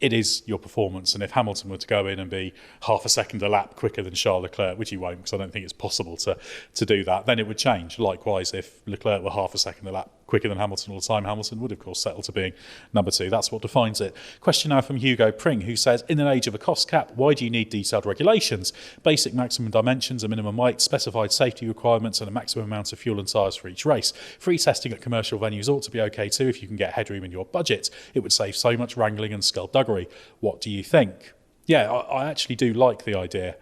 it is your performance. And if Hamilton were to go in and be half a second a lap quicker than Charles Leclerc, which he won't, because I don't think it's possible to do that, then it would change. Likewise, if Leclerc were half a second a lap quicker than Hamilton all the time, Hamilton would, of course, settle to being number 2. That's what defines it. Question now from Hugo Pring, who says, in an age of a cost cap, why do you need detailed regulations? Basic maximum dimensions, a minimum weight, specified safety requirements, and a maximum amount of fuel and tyres for each race. Free testing at commercial venues ought to be okay too if you can get headroom in your budget. It would save so much wrangling and skullduggery. What do you think? Yeah, I actually do like the idea,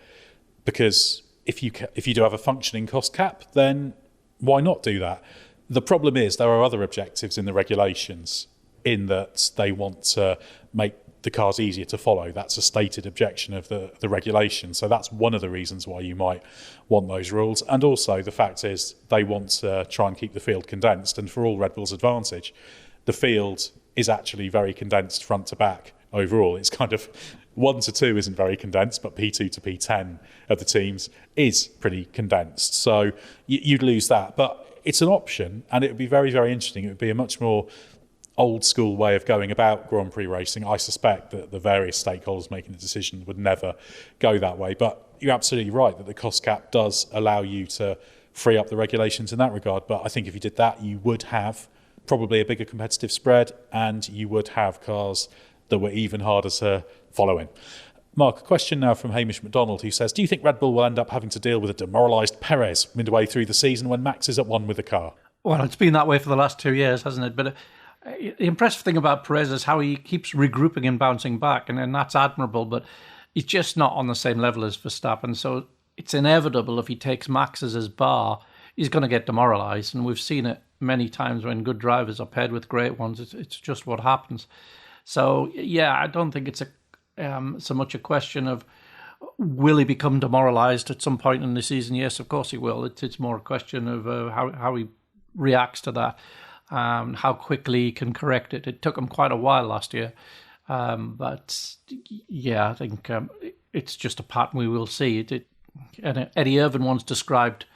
because if you do have a functioning cost cap, then why not do that? The problem is there are other objectives in the regulations, in that they want to make the cars easier to follow. That's a stated objection of the regulation. So that's one of the reasons why you might want those rules. And also the fact is they want to try and keep the field condensed. And for all Red Bull's advantage, the field is actually very condensed front to back overall. It's kind of 1 to 2 isn't very condensed, but P2 to P10 of the teams is pretty condensed. So you'd lose that. But it's an option, and it would be very, very interesting. It would be a much more old school way of going about Grand Prix racing. I suspect that the various stakeholders making the decision would never go that way. But you're absolutely right that the cost cap does allow you to free up the regulations in that regard. But I think if you did that, you would have probably a bigger competitive spread, and you would have cars that were even harder to follow in. Mark, a question now from Hamish McDonald, who says, do you think Red Bull will end up having to deal with a demoralised Perez midway through the season when Max is at one with the car? Well, it's been that way for the last 2 years, hasn't it? But the impressive thing about Perez is how he keeps regrouping and bouncing back, and that's admirable, but he's just not on the same level as Verstappen. So it's inevitable if he takes Max as his bar, he's going to get demoralised. And we've seen it many times when good drivers are paired with great ones. It's just what happens. So, yeah, I don't think it's so much a question of will he become demoralised at some point in the season. Yes, of course he will. It's more a question of how he reacts to that. how quickly he can correct it. It took him quite a while last year. But yeah, I think it's just a pattern we will see. And Eddie Irvine once described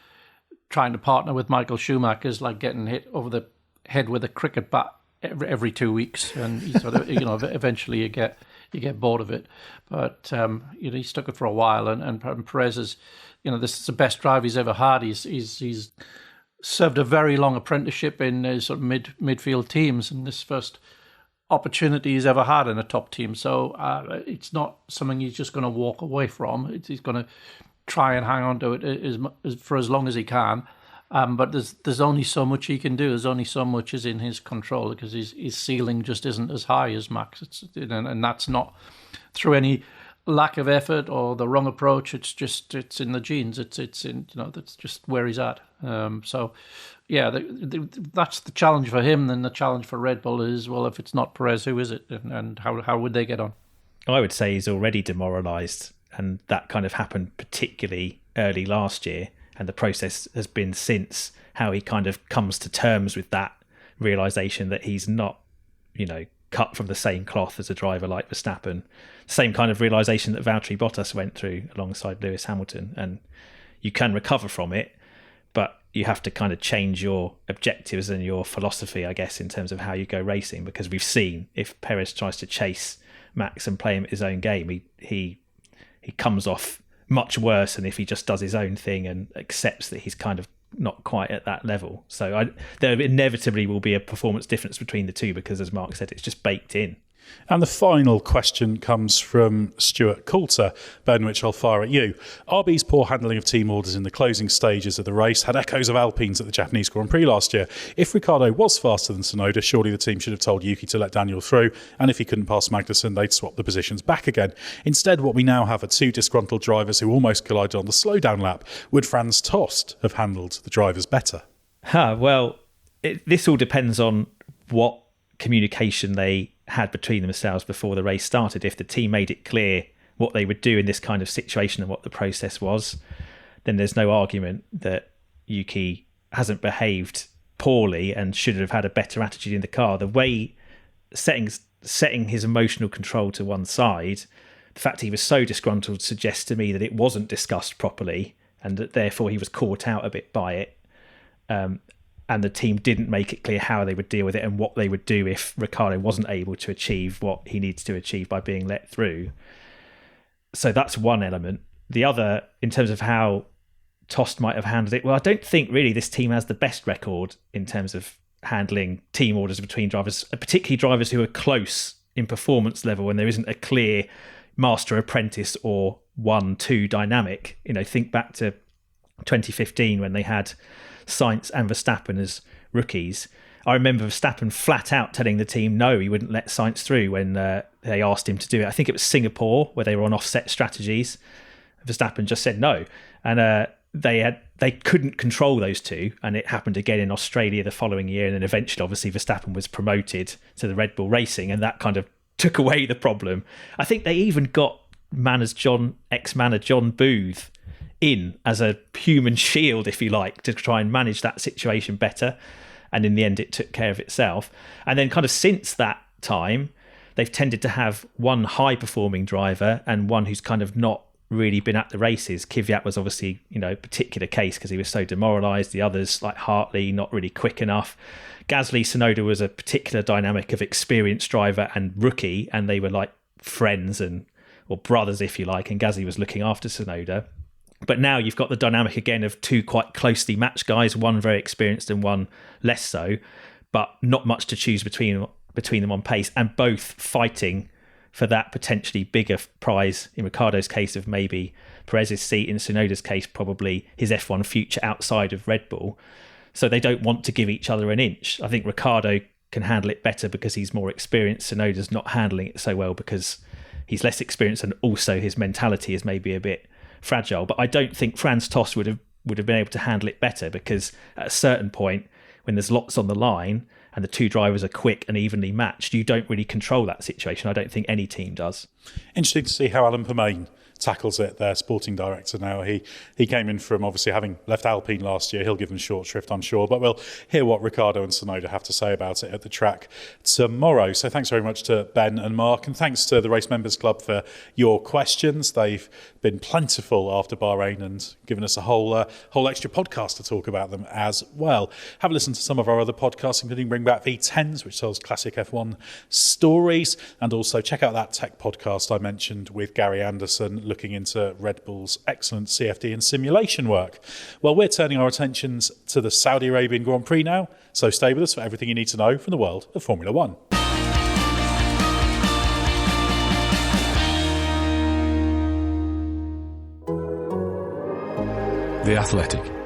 trying to partner with Michael Schumacher as like getting hit over the head with a cricket bat every 2 weeks, and you sort of, eventually you get bored of it. But he stuck it for a while, and Perez is, this is the best drive he's ever had. He's served a very long apprenticeship in sort of midfield teams, and this first opportunity he's ever had in a top team. So it's not something he's just going to walk away from. He's going to try and hang on to it for as long as he can. But there's only so much he can do. There's only so much is in his control, because his ceiling just isn't as high as Max. And that's not through any lack of effort or the wrong approach. It's in the genes. It's in that's just where he's at. So yeah, that's the challenge for him. Then the challenge for Red Bull is, well, if it's not Perez, who is it, and how would they get on? I would say he's already demoralised, and that kind of happened particularly early last year. And the process has been since how he kind of comes to terms with that realisation that he's not, cut from the same cloth as a driver like Verstappen. Same kind of realisation that Valtteri Bottas went through alongside Lewis Hamilton. And you can recover from it, but you have to kind of change your objectives and your philosophy, I guess, in terms of how you go racing. Because we've seen if Perez tries to chase Max and play him at his own game, he comes off much worse than if he just does his own thing and accepts that he's kind of not quite at that level. So there inevitably will be a performance difference between the two, because, as Mark said, it's just baked in. And the final question comes from Stuart Coulter, Ben, which I'll fire at you. RB's poor handling of team orders in the closing stages of the race had echoes of Alpine's at the Japanese Grand Prix last year. If Ricciardo was faster than Tsunoda, surely the team should have told Yuki to let Daniel through, and if he couldn't pass Magnussen, they'd swap the positions back again. Instead, what we now have are two disgruntled drivers who almost collided on the slowdown lap. Would Franz Tost have handled the drivers better? This all depends on what communication they had between themselves before the race started. If the team made it clear what they would do in this kind of situation and what the process was, then there's no argument that Yuki hasn't behaved poorly and should have had a better attitude in the car. The way setting his emotional control to one side, the fact he was so disgruntled suggests to me that it wasn't discussed properly, and that therefore he was caught out a bit by it. And the team didn't make it clear how they would deal with it and what they would do if Ricciardo wasn't able to achieve what he needs to achieve by being let through. So that's one element. The other, in terms of how Tost might have handled it, well, I don't think really this team has the best record in terms of handling team orders between drivers, particularly drivers who are close in performance level when there isn't a clear master-apprentice or 1-2 dynamic. Think back to 2015 when they had Sainz and Verstappen as rookies. I remember Verstappen flat out telling the team no, he wouldn't let Sainz through when they asked him to do it. I think it was Singapore where they were on offset strategies. Verstappen just said no, and they couldn't control those two, and it happened again in Australia the following year. And then eventually, obviously, Verstappen was promoted to the Red Bull Racing, and that kind of took away the problem. I think they even got ex-manner John Booth in as a human shield, if you like, to try and manage that situation better. And in the end, it took care of itself. And then kind of since that time, they've tended to have one high-performing driver and one who's kind of not really been at the races. Kvyat was obviously, a particular case because he was so demoralised. The others, like Hartley, not really quick enough. Gasly, Tsunoda was a particular dynamic of experienced driver and rookie, and they were like friends or brothers, if you like, and Gasly was looking after Tsunoda. But now you've got the dynamic again of two quite closely matched guys, one very experienced and one less so, but not much to choose between them on pace, and both fighting for that potentially bigger prize, in Ricciardo's case of maybe Perez's seat, in Tsunoda's case probably his F1 future outside of Red Bull. So they don't want to give each other an inch. I think Ricciardo can handle it better because he's more experienced. Tsunoda's not handling it so well because he's less experienced, and also his mentality is maybe a bit fragile. But I don't think Franz Tost would have been able to handle it better, because at a certain point, when there's lots on the line and the two drivers are quick and evenly matched, you don't really control that situation. I don't think any team does. Interesting to see how Alan Permain tackles it, their sporting director now. He came in from obviously having left Alpine last year. He'll give them short shrift, I'm sure. But we'll hear what Ricciardo and Tsunoda have to say about it at the track tomorrow. So thanks very much to Ben and Mark, and thanks to the Race Members Club for your questions. They've been plentiful after Bahrain and given us a whole extra podcast to talk about them as well. Have a listen to some of our other podcasts, including Bring Back V10s, which tells classic F1 stories, and also check out that tech podcast I mentioned with Gary Anderson, looking into Red Bull's excellent CFD and simulation work. Well, we're turning our attentions to the Saudi Arabian Grand Prix now, so stay with us for everything you need to know from the world of Formula One. The Athletic.